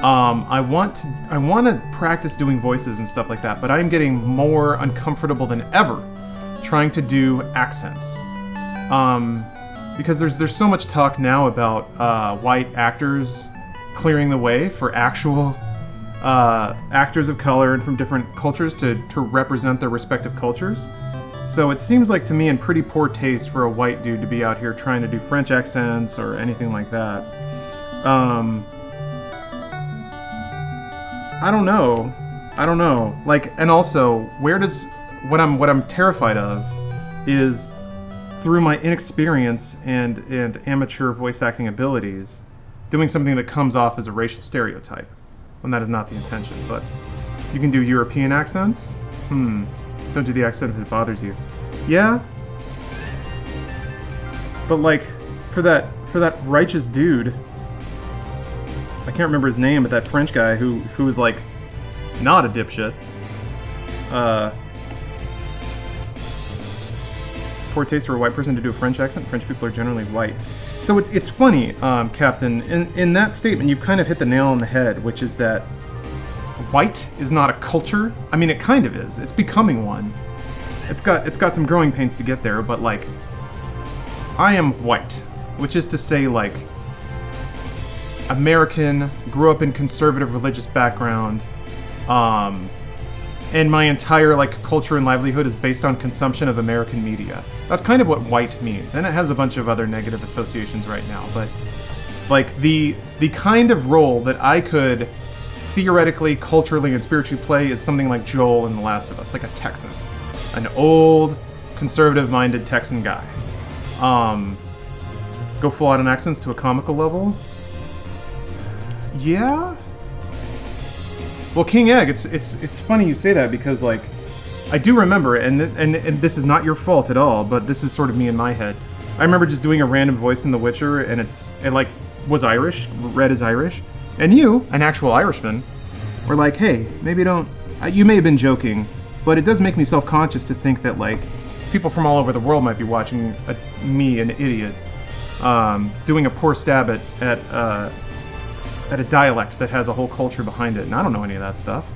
I want to practice doing voices and stuff like that, but I am getting more uncomfortable than ever trying to do accents. Because there's so much talk now about white actors clearing the way for actual actors of color and from different cultures to represent their respective cultures. So it seems like to me in pretty poor taste for a white dude to be out here trying to do French accents or anything like that. I don't know. Like, and also, what I'm terrified of is through my inexperience and amateur voice acting abilities, doing something that comes off as a racial stereotype, when that is not the intention. But you can do European accents. Don't do the accent if it bothers you. Yeah. But like, for that righteous dude, I can't remember his name, but that French guy who was like not a dipshit. Poor taste for a white person to do a French accent. French people are generally white. So it's funny, Captain. In that statement, you've kind of hit the nail on the head, which is that white is not a culture. I mean, it kind of is. It's becoming one. It's got some growing pains to get there, but like, I am white, which is to say, like, American, grew up in conservative religious background, and my entire like culture and livelihood is based on consumption of American media. That's kind of what white means, and it has a bunch of other negative associations right now. But like the kind of role that I could theoretically, culturally, and spiritually play is something like Joel in The Last of Us, like a Texan, an old, conservative-minded Texan guy. Go full out in accents to a comical level. Yeah. Well, King Egg, it's funny you say that because like I do remember, and this is not your fault at all, but this is sort of me in my head. I remember just doing a random voice in The Witcher, and it like was Irish, read as Irish, and you, an actual Irishman, were like, hey, maybe don't. You may have been joking, but it does make me self-conscious to think that like people from all over the world might be watching me, an idiot, doing a poor stab at a dialect that has a whole culture behind it, and I don't know any of that stuff.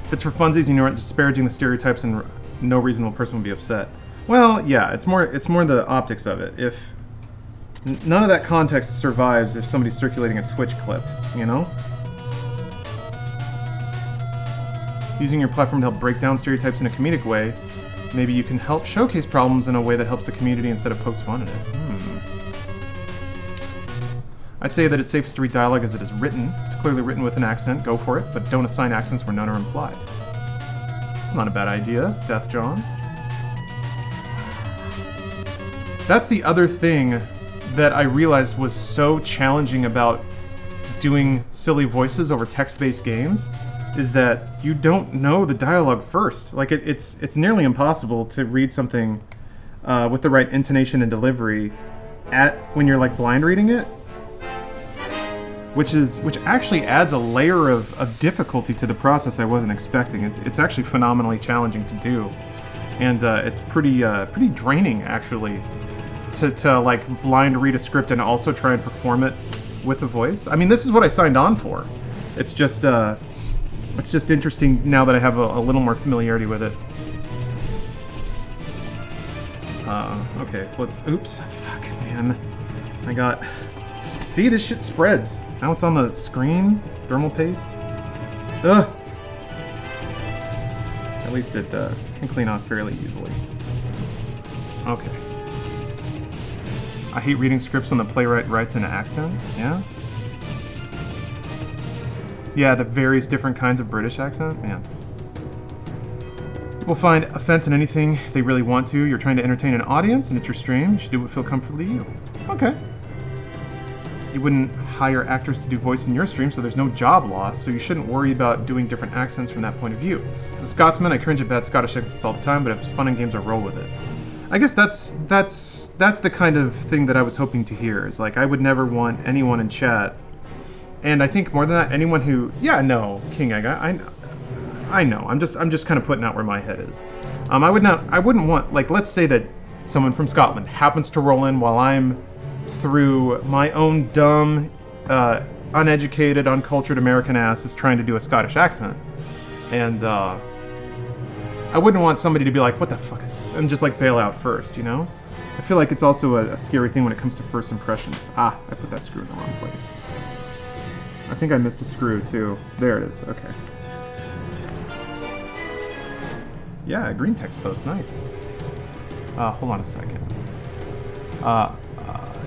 If it's for funsies and you aren't disparaging the stereotypes, and no reasonable person would be upset. Well, yeah, it's more the optics of it. If none of that context survives if somebody's circulating a Twitch clip, you know? Using your platform to help break down stereotypes in a comedic way, maybe you can help showcase problems in a way that helps the community instead of pokes fun at it. I'd say that it's safest to read dialogue as it is written. It's clearly written with an accent, go for it, but don't assign accents where none are implied. Not a bad idea, Death John. That's the other thing that I realized was so challenging about doing silly voices over text-based games, is that you don't know the dialogue first. Like, it's nearly impossible to read something with the right intonation and delivery when you're like blind reading it. Which actually adds a layer of difficulty to the process I wasn't expecting. It's actually phenomenally challenging to do, and it's pretty draining actually to like blind read a script and also try and perform it with a voice. I mean, this is what I signed on for. It's just interesting now that I have a little more familiarity with it. Okay, so let's. Oops, fuck, man, I got. See, this shit spreads. Now it's on the screen. It's thermal paste. Ugh. At least it can clean off fairly easily. Okay. I hate reading scripts when the playwright writes in an accent. Yeah? Yeah, the various different kinds of British accent. Man. People find offense in anything if they really want to. You're trying to entertain an audience, and it's your stream. You should do what feels comfortable to you. Okay. You wouldn't hire actors to do voice in your stream, so there's no job loss, so you shouldn't worry about doing different accents from that point of view. As a Scotsman, I cringe at bad Scottish accents all the time, but if it's fun in games, I roll with it. I guess that's the kind of thing that I was hoping to hear, is like, I would never want anyone in chat, and I think more than that, anyone who, yeah, no, King Egg, I know, I'm just kind of putting out where my head is. I wouldn't want, like, let's say that someone from Scotland happens to roll in while I'm through my own dumb, uneducated, uncultured American ass is trying to do a Scottish accent. And I wouldn't want somebody to be like, what the fuck is this? And just like bail out first, you know? I feel like it's also a scary thing when it comes to first impressions. Ah, I put that screw in the wrong place. I think I missed a screw too. There it is. Okay. Yeah, green text post. Nice. Hold on a second.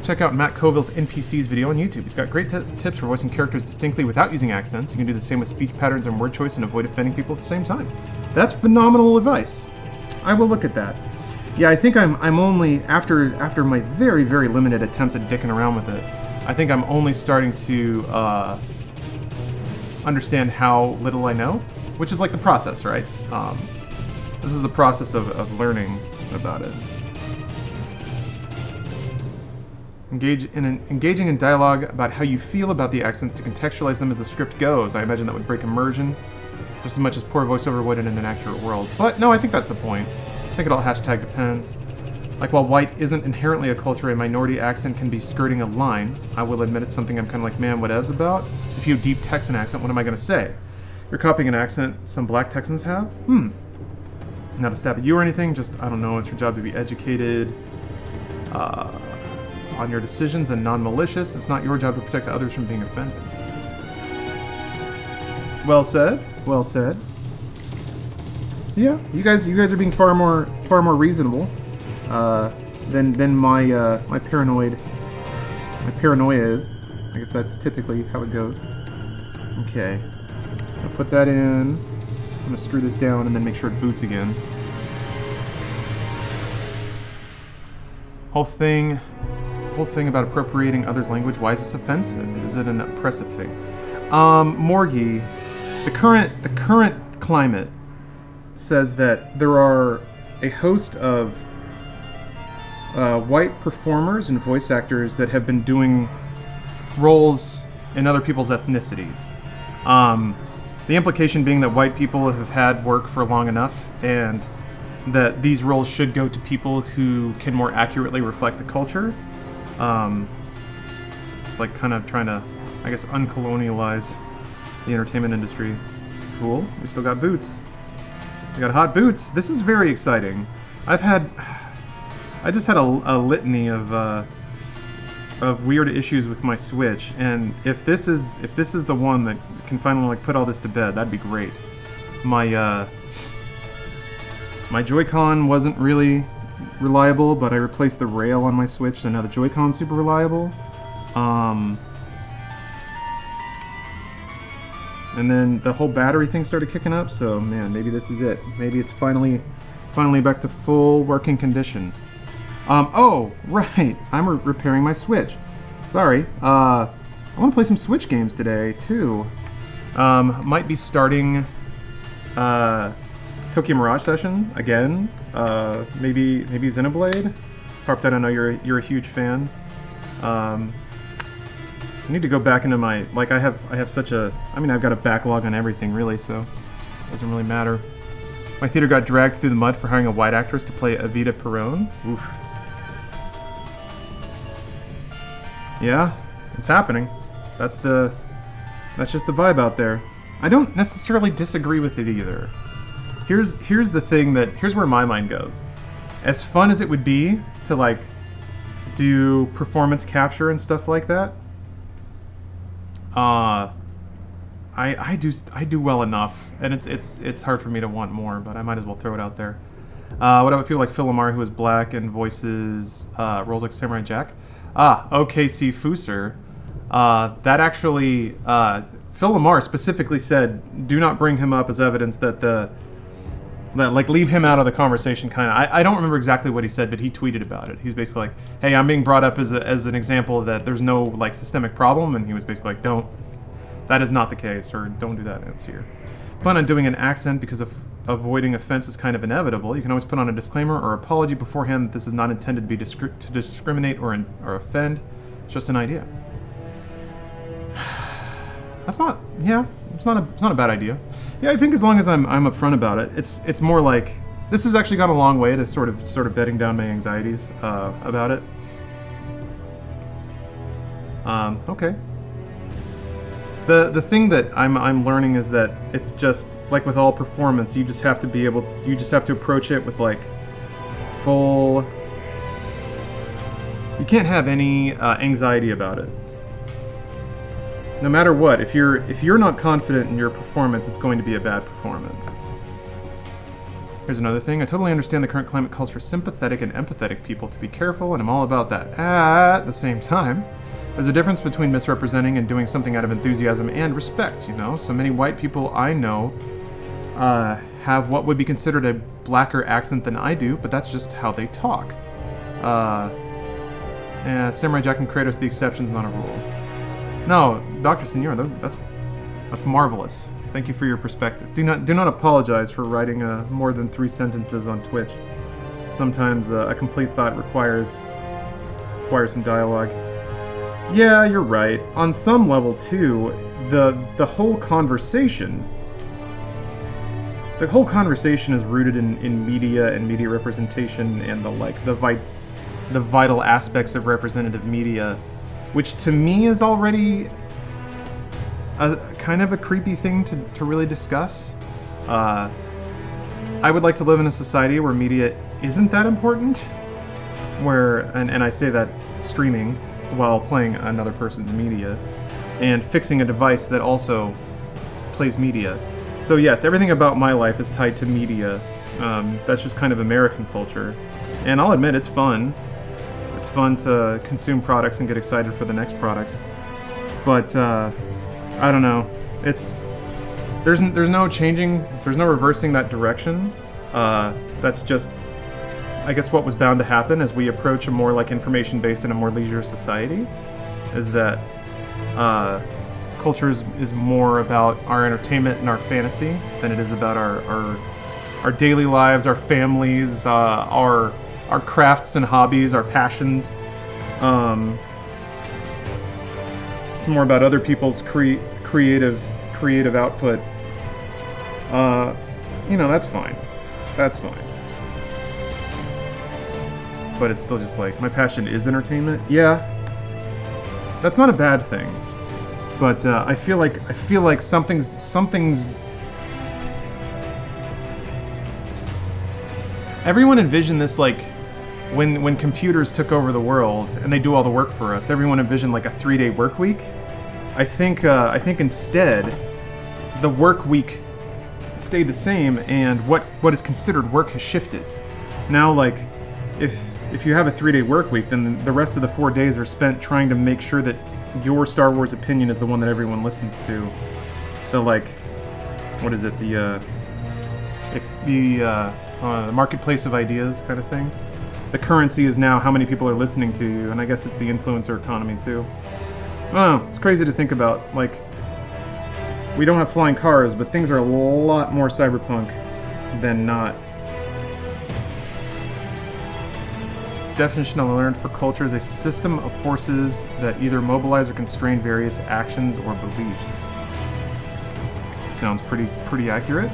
Check out Matt Coville's NPCs video on YouTube. He's got great tips for voicing characters distinctly without using accents. You can do the same with speech patterns and word choice and avoid offending people at the same time. That's phenomenal advice. I will look at that. Yeah, I think I'm only after my very, very limited attempts at dicking around with it. I think I'm only starting to understand how little I know, which is like the process, right? This is the process of learning about it. Engaging in dialogue about how you feel about the accents to contextualize them as the script goes. I imagine that would break immersion just as much as poor voiceover would in an inaccurate world. But no, I think that's the point. I think it all hashtag depends. Like, while white isn't inherently a culture, a minority accent can be skirting a line. I will admit it's something I'm kind of like, man, whatevs about. If you deep text an accent, what am I going to say? You're copying an accent some black Texans have? Not a stab at you or anything, just, I don't know, it's your job to be educated on your decisions and non-malicious. It's not your job to protect others from being offended. Well said. Well said. Yeah, you guys are being far more reasonable than my paranoia is. I guess that's typically how it goes. Okay, I'll put that in. I'm gonna screw this down and then make sure it boots again. Whole thing about appropriating others' language. Why is this offensive? Is it an oppressive thing? Morgie, the current climate says that there are a host of white performers and voice actors that have been doing roles in other people's ethnicities. The implication being that white people have had work for long enough, and that these roles should go to people who can more accurately reflect the culture. It's like kind of trying to, I guess, uncolonialize the entertainment industry. Cool. We still got boots. We got hot boots. This is very exciting. I just had a litany of weird issues with my Switch, and if this is the one that can finally like put all this to bed, that'd be great. My Joy-Con wasn't really reliable, but I replaced the rail on my Switch, so now the Joy-Con's super reliable. And then the whole battery thing started kicking up, so man, maybe this is it. Maybe it's finally back to full working condition. Oh, right, I'm repairing my Switch. Sorry, I want to play some Switch games today, too. Might be starting, Tokyo Mirage Session again. Maybe Xenoblade. Harped, I know you're a huge fan. I need to go back into my, like, I have such a, I mean, I've got a backlog on everything really, so it doesn't really matter. My theater got dragged through the mud for hiring a white actress to play Evita Perón. Oof. Yeah, it's happening. That's just the vibe out there. I don't necessarily disagree with it either. Here's the thing here's where my mind goes. As fun as it would be to like do performance capture and stuff like that, I do well enough, and it's hard for me to want more, but I might as well throw it out there. What about people like Phil Lamar, who is black and voices roles like Samurai Jack? OKC Fooser. That actually, Phil Lamar specifically said, do not bring him up as evidence that like leave him out of the conversation. Kind of. I don't remember exactly what he said, but he tweeted about it. He's basically like, hey, I'm being brought up as an example that there's no like systemic problem, and he was basically like, that is not the case, or don't do that. It's here. Plan on doing an accent because of avoiding offense is kind of inevitable. You can always put on a disclaimer or apology beforehand that this is not intended to be to discriminate or offend. It's just an idea. It's not a bad idea. Yeah, I think as long as I'm upfront about it, it's more like this has actually gone a long way to sort of bedding down my anxieties about it. Okay. The thing that I'm learning is that it's just like with all performance, you just have to approach it with like full. You can't have any anxiety about it. No matter what, if you're not confident in your performance, it's going to be a bad performance. Here's another thing. I totally understand the current climate calls for sympathetic and empathetic people to be careful, and I'm all about that. At the same time, there's a difference between misrepresenting and doing something out of enthusiasm and respect, you know? So many white people I know have what would be considered a blacker accent than I do, but that's just how they talk. Samurai Jack and Kratos, the exception's not a rule. No, Dr. Senor, that's marvelous. Thank you for your perspective. Do not apologize for writing more than 3 sentences on Twitch. Sometimes a complete thought requires some dialogue. Yeah, you're right. On some level too, the whole conversation is rooted in media and media representation and the vital aspects of representative media, which to me is already a kind of a creepy thing to really discuss. I would like to live in a society where media isn't that important, and I say that streaming while playing another person's media, and fixing a device that also plays media. So yes, everything about my life is tied to media. That's just kind of American culture. And I'll admit, it's fun. It's fun to consume products and get excited for the next products. But, I don't know. There's no changing, there's no reversing that direction. That's just, I guess, what was bound to happen as we approach a more information-based and a more leisure society, is that culture is more about our entertainment and our fantasy than it is about our daily lives, our families, our crafts and hobbies, our passions. It's more about other people's creative output. That's fine. That's fine. But it's still just my passion is entertainment. Yeah, that's not a bad thing. But I feel like something's. Everyone envisioned this when computers took over the world and they do all the work for us. Everyone envisioned a 3-day work week. I think instead the work week stayed the same, and what is considered work has shifted. Now, if you have a 3-day work week, then the rest of the 4 days are spent trying to make sure that your Star Wars opinion is the one that everyone listens to. The what is it? The marketplace of ideas kind of thing. The currency is now how many people are listening to you, and I guess it's the influencer economy too. Oh, it's crazy to think about. We don't have flying cars, but things are a lot more cyberpunk than not. Definition I learned for culture is a system of forces that either mobilize or constrain various actions or beliefs. Sounds pretty accurate.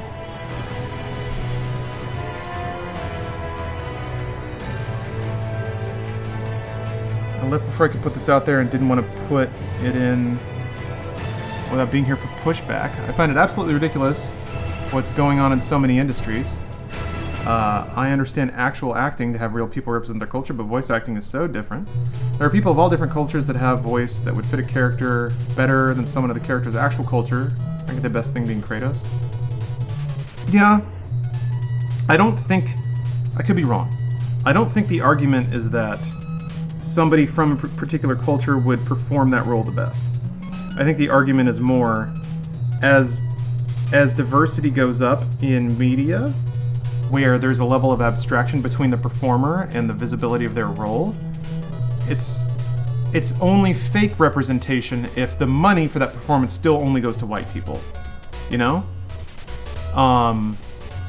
I left before I could put this out there and didn't want to put it in without being here for pushback. I find it absolutely ridiculous what's going on in so many industries. I understand actual acting to have real people represent their culture, but voice acting is so different. There are people of all different cultures that have voice that would fit a character better than someone of the character's actual culture. I think the best thing being Kratos. Yeah, I could be wrong. I don't think the argument is that somebody from a particular culture would perform that role the best. I think the argument is more, as diversity goes up in media, where there's a level of abstraction between the performer and the visibility of their role, it's only fake representation if the money for that performance still only goes to white people. You know?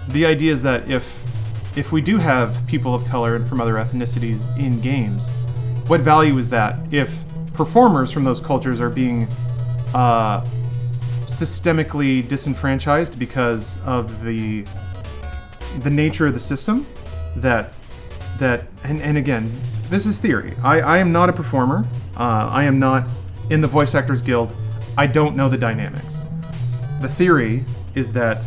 The idea is that if we do have people of color and from other ethnicities in games, what value is that if performers from those cultures are being systemically disenfranchised because of the nature of the system? And again, this is theory. I am not a performer. I am not in the Voice Actors Guild. I don't know the dynamics. The theory is that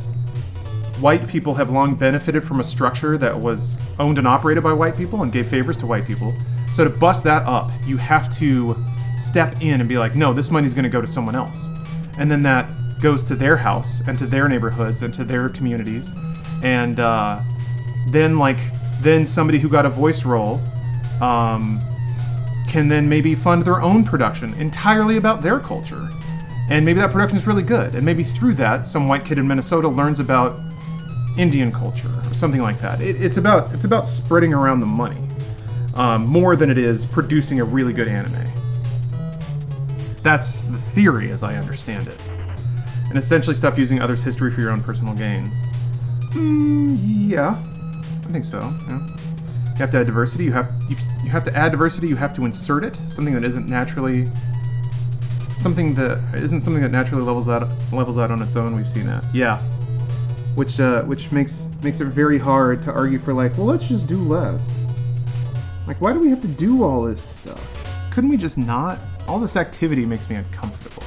white people have long benefited from a structure that was owned and operated by white people and gave favors to white people. So to bust that up, you have to step in and be like, no, this money's going to go to someone else. And then that goes to their house and to their neighborhoods and to their communities. And then somebody who got a voice role can then maybe fund their own production entirely about their culture. And maybe that production is really good. And maybe through that, some white kid in Minnesota learns about Indian culture or something like that. It's about spreading around the money more than it is producing a really good anime. That's the theory as I understand it. And essentially stop using others' history for your own personal gain. Yeah, I think so. Yeah. You have to add diversity. You have to add diversity. You have to insert it. Something that isn't naturally something that naturally levels out on its own. We've seen that. Yeah. Which makes it very hard to argue for, like, well, let's just do less. Like, why do we have to do all this stuff? Couldn't we just not? All this activity makes me uncomfortable.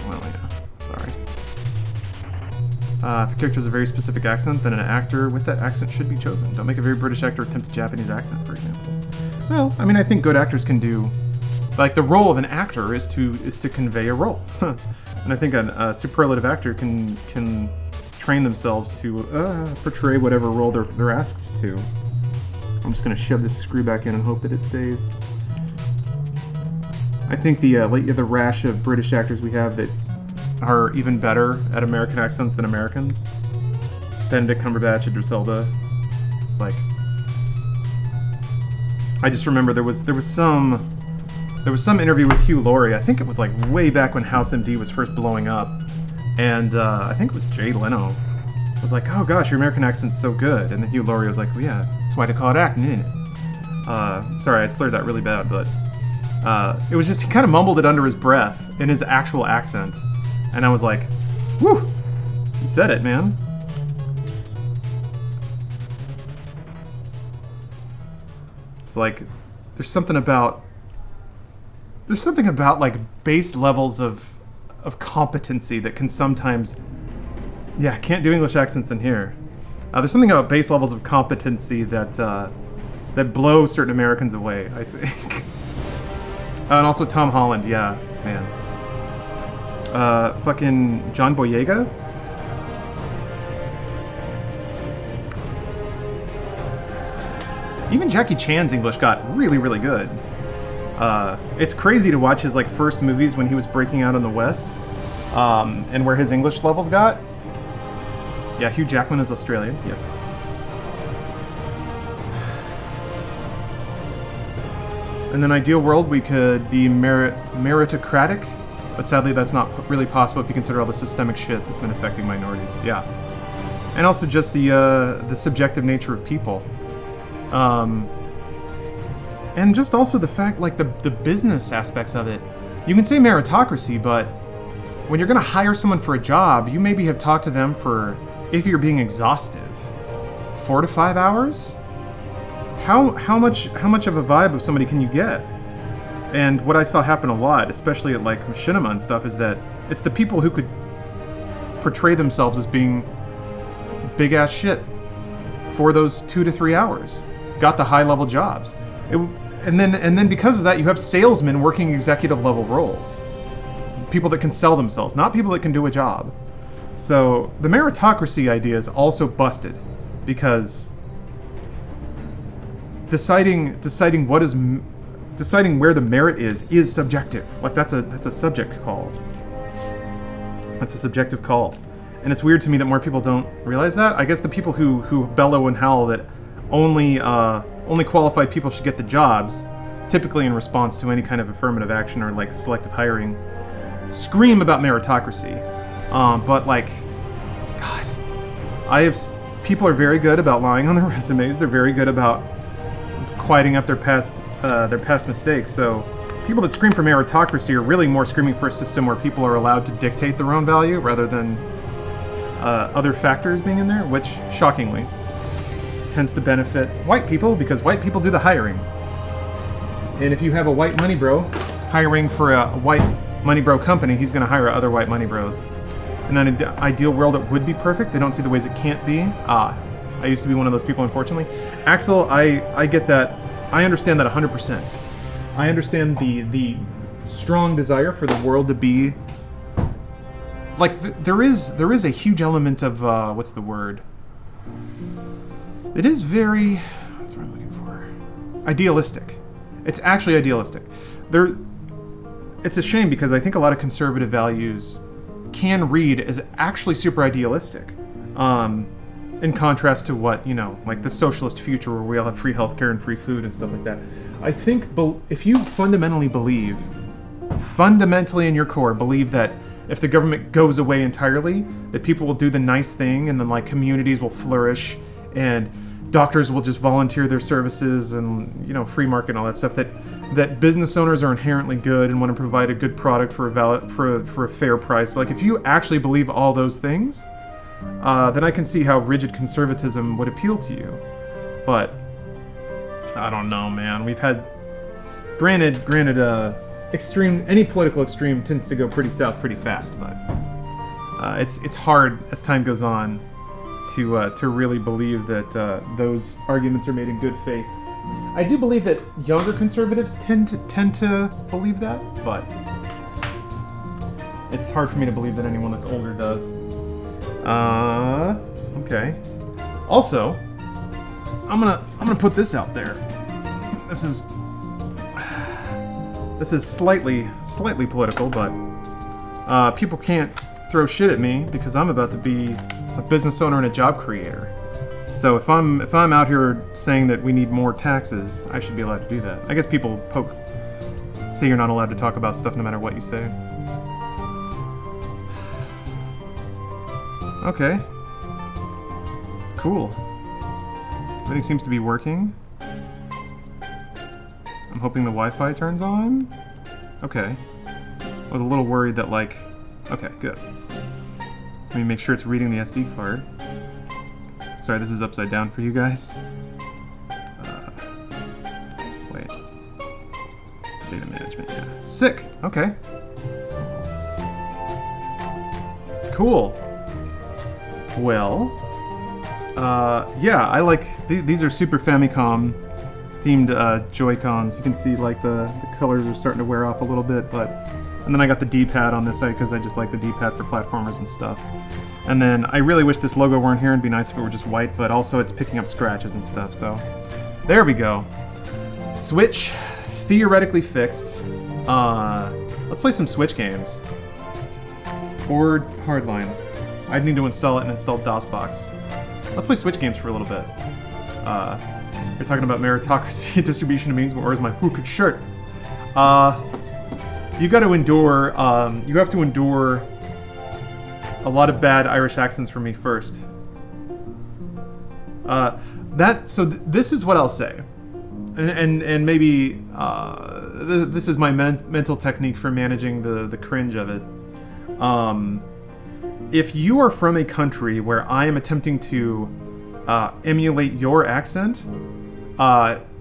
Well, yeah. Sorry. If a character has a very specific accent, then an actor with that accent should be chosen. Don't make a very British actor attempt a Japanese accent, for example. Well, I mean, I think good actors can do... Like, the role of an actor is to convey a role. And I think a superlative actor can train themselves to portray whatever role they're asked to. I'm just going to shove this screw back in and hope that it stays. I think the rash of British actors we have that are even better at American accents than Americans. Benedict Cumberbatch, Idris Elba. It's like, I just remember there was some interview with Hugh Laurie. I think it was like way back when House MD was first blowing up, and I think it was Jay Leno was like, "Oh gosh, your American accent's so good," and then Hugh Laurie was like, "Well, yeah, that's why they call it acting, isn't it?" Sorry, I slurred that really bad, but it was just, he kind of mumbled it under his breath in his actual accent, and I was like, "Whew, you said it, man." It's like there's something about like base levels of competency that can sometimes, yeah, I can't do English accents in here. There's something about base levels of competency that blow certain Americans away, I think. And also Tom Holland, yeah, man. Fucking John Boyega. Even Jackie Chan's English got really, really good. It's crazy to watch his like first movies when he was breaking out in the West, and where his English levels got. Yeah, Hugh Jackman is Australian, yes. In an ideal world, we could be meritocratic, but sadly that's not really possible if you consider all the systemic shit that's been affecting minorities. Yeah. And also just the subjective nature of people. And just also the fact, like, the business aspects of it. You can say meritocracy, but when you're going to hire someone for a job, you maybe have talked to them for, if you're being exhaustive, 4 to 5 hours? How much of a vibe of somebody can you get? And what I saw happen a lot, especially at like machinima and stuff, is that it's the people who could portray themselves as being big ass shit for those 2 to 3 hours. Got the high level jobs. And then because of that, you have salesmen working executive level roles. People that can sell themselves, not people that can do a job. So the meritocracy idea is also busted, because deciding where the merit is subjective. Like that's a subject call. That's a subjective call. And it's weird to me that more people don't realize that. I guess the people who bellow and howl that only qualified people should get the jobs, typically in response to any kind of affirmative action or like selective hiring, scream about meritocracy. But like, God, people are very good about lying on their resumes. They're very good about quieting up their past mistakes. So people that scream for meritocracy are really more screaming for a system where people are allowed to dictate their own value rather than other factors being in there, which, shockingly, tends to benefit white people because white people do the hiring. And if you have a white money bro hiring for a white money bro company, he's going to hire other white money bros. In an ideal world, it would be perfect. They don't see the ways it can't be. I used to be one of those people, unfortunately. Axel, I get that. I understand that 100%. I understand the strong desire for the world to be like there is a huge element of what's the word? It is very what's what I'm looking for? Idealistic. It's actually idealistic. It's a shame because I think a lot of conservative values can read as actually super idealistic. In contrast to what, like the socialist future where we all have free healthcare and free food and stuff like that. I think if you fundamentally in your core, believe that if the government goes away entirely, that people will do the nice thing and then like communities will flourish and doctors will just volunteer their services and, free market and all that stuff, that business owners are inherently good and want to provide a good product for a fair price. Like if you actually believe all those things, then I can see how rigid conservatism would appeal to you. But I don't know, man. We've had granted any political extreme tends to go pretty south pretty fast, but it's hard as time goes on to really believe that those arguments are made in good faith. I do believe that younger conservatives tend to believe that, but it's hard for me to believe that anyone that's older does. Okay. Also, I'm gonna put this out there. This is slightly political, but people can't throw shit at me because I'm about to be a business owner and a job creator. So if I'm out here saying that we need more taxes, I should be allowed to do that. I guess people say you're not allowed to talk about stuff no matter what you say. Okay. Cool. Everything seems to be working. I'm hoping the Wi-Fi turns on. Okay. I was a little worried that okay, good. Let me make sure it's reading the SD card. Sorry, this is upside down for you guys. Wait. Data management, yeah. Sick! Okay. Cool. Well, yeah, I like... These are Super Famicom themed Joy-Cons. You can see the colors are starting to wear off a little bit, but... And then I got the D-pad on this side because I just like the D-pad for platformers and stuff. And then I really wish this logo weren't here. It'd be nice if it were just white, but also it's picking up scratches and stuff, so... There we go. Switch, theoretically fixed. Let's play some Switch games. Or Hardline. I'd need to install it and install DOSBox. Let's play Switch games for a little bit. You're talking about meritocracy, distribution of means, but where's my crooked shirt? You got to endure. You have to endure a lot of bad Irish accents from me first. This is what I'll say, and maybe this is my mental technique for managing the cringe of it. If you are from a country where I am attempting to emulate your accent,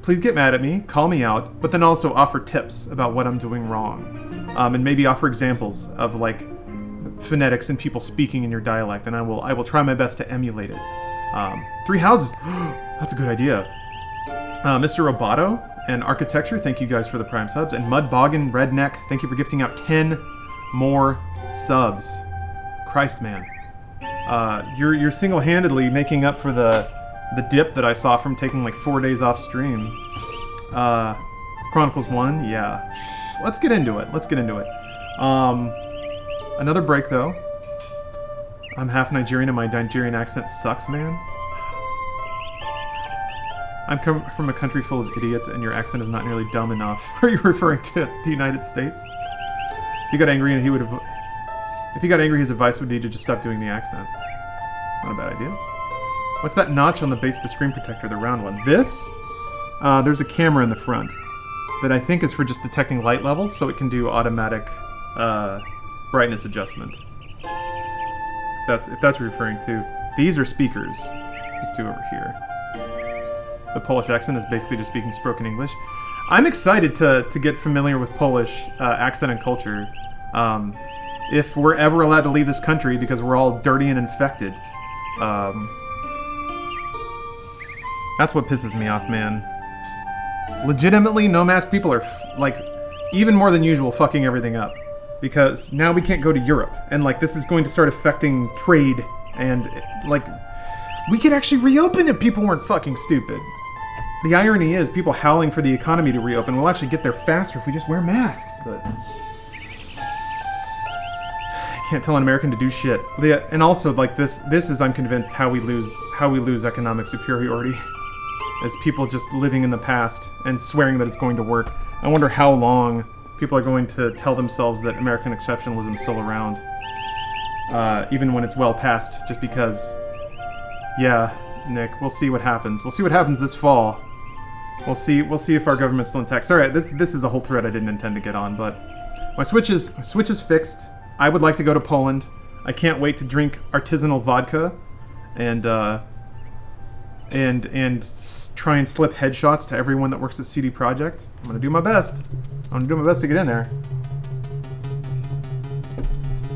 please get mad at me, call me out, but then also offer tips about what I'm doing wrong. And maybe offer examples of phonetics and people speaking in your dialect, and I will try my best to emulate it. 3 houses, that's a good idea. Mr. Roboto and Architecture, thank you guys for the Prime subs, and Mudboggin Redneck, thank you for gifting out 10 more subs. Christ, man. You're single-handedly making up for the dip that I saw from taking 4 days off stream. Chronicles 1, yeah. Let's get into it. Another break, though. I'm half Nigerian and my Nigerian accent sucks, man. I'm coming from a country full of idiots and your accent is not nearly dumb enough. Are you referring to the United States? If he got angry and if he got angry, his advice would be to just stop doing the accent. Not a bad idea. What's that notch on the base of the screen protector, the round one? This? There's a camera in the front that I think is for just detecting light levels, so it can do automatic brightness adjustment. If that's what you're referring to. These are speakers. These two over here. The Polish accent is basically just speaking spoken English. I'm excited to get familiar with Polish accent and culture. If we're ever allowed to leave this country because we're all dirty and infected. That's what pisses me off, man. legitimately, no-mask people are, like, even more than usual fucking everything up. Because now we can't go to Europe. And, like, this is going to start affecting trade. And, like, we could actually reopen if people weren't fucking stupid. The irony is, people howling for the economy to reopen will actually get there faster if we just wear masks, but... I can't tell an American to do shit. And also, like, this is, I'm convinced, how we lose economic superiority. As people just living in the past and swearing that it's going to work. I wonder how long people are going to tell themselves that American exceptionalism is still around. Even when it's well past, just because... Yeah, Nick, we'll see what happens. We'll see what happens this fall. We'll see if our government's still intact. Sorry, this is a whole thread I didn't intend to get on, but my Switch is fixed. I would like to go to Poland. I can't wait to drink artisanal vodka and try and slip headshots to everyone that works at CD Projekt. I'm gonna do my best. I'm gonna do my best to get in there.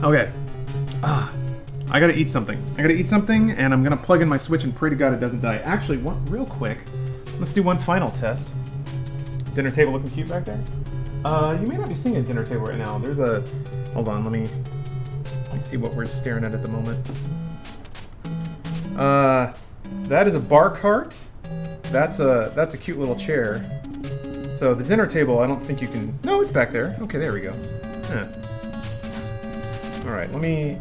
Okay. I gotta eat something. And I'm gonna plug in my Switch and pray to God it doesn't die. Actually, real quick, let's do one final test. Dinner table looking cute back there? You may not be seeing a dinner table right now. There's a... Hold on, let me see what we're staring at the moment. That is a bar cart. That's a cute little chair. So the dinner table, I don't think you can... No, it's back there. Okay, there we go. Yeah. Alright, let me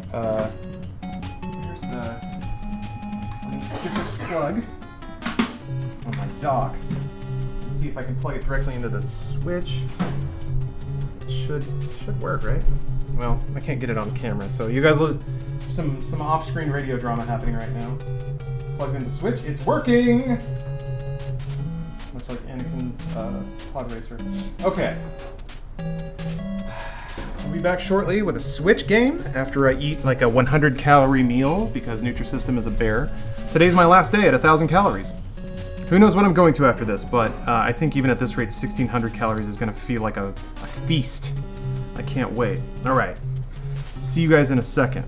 get this plug on my dock and see if I can plug it directly into the Switch. It should work, right? Well, I can't get it on camera, so you guys will... Some off-screen radio drama happening right now. Plugged into Switch, it's working! Much like Anakin's pod racer. Okay. We'll be back shortly with a Switch game after I eat like a 100-calorie meal because Nutrisystem is a bear. Today's my last day at 1,000 calories. Who knows what I'm going to after this, but I think even at this rate, 1,600 calories is going to feel like a feast. I can't wait. All right. See you guys in a second.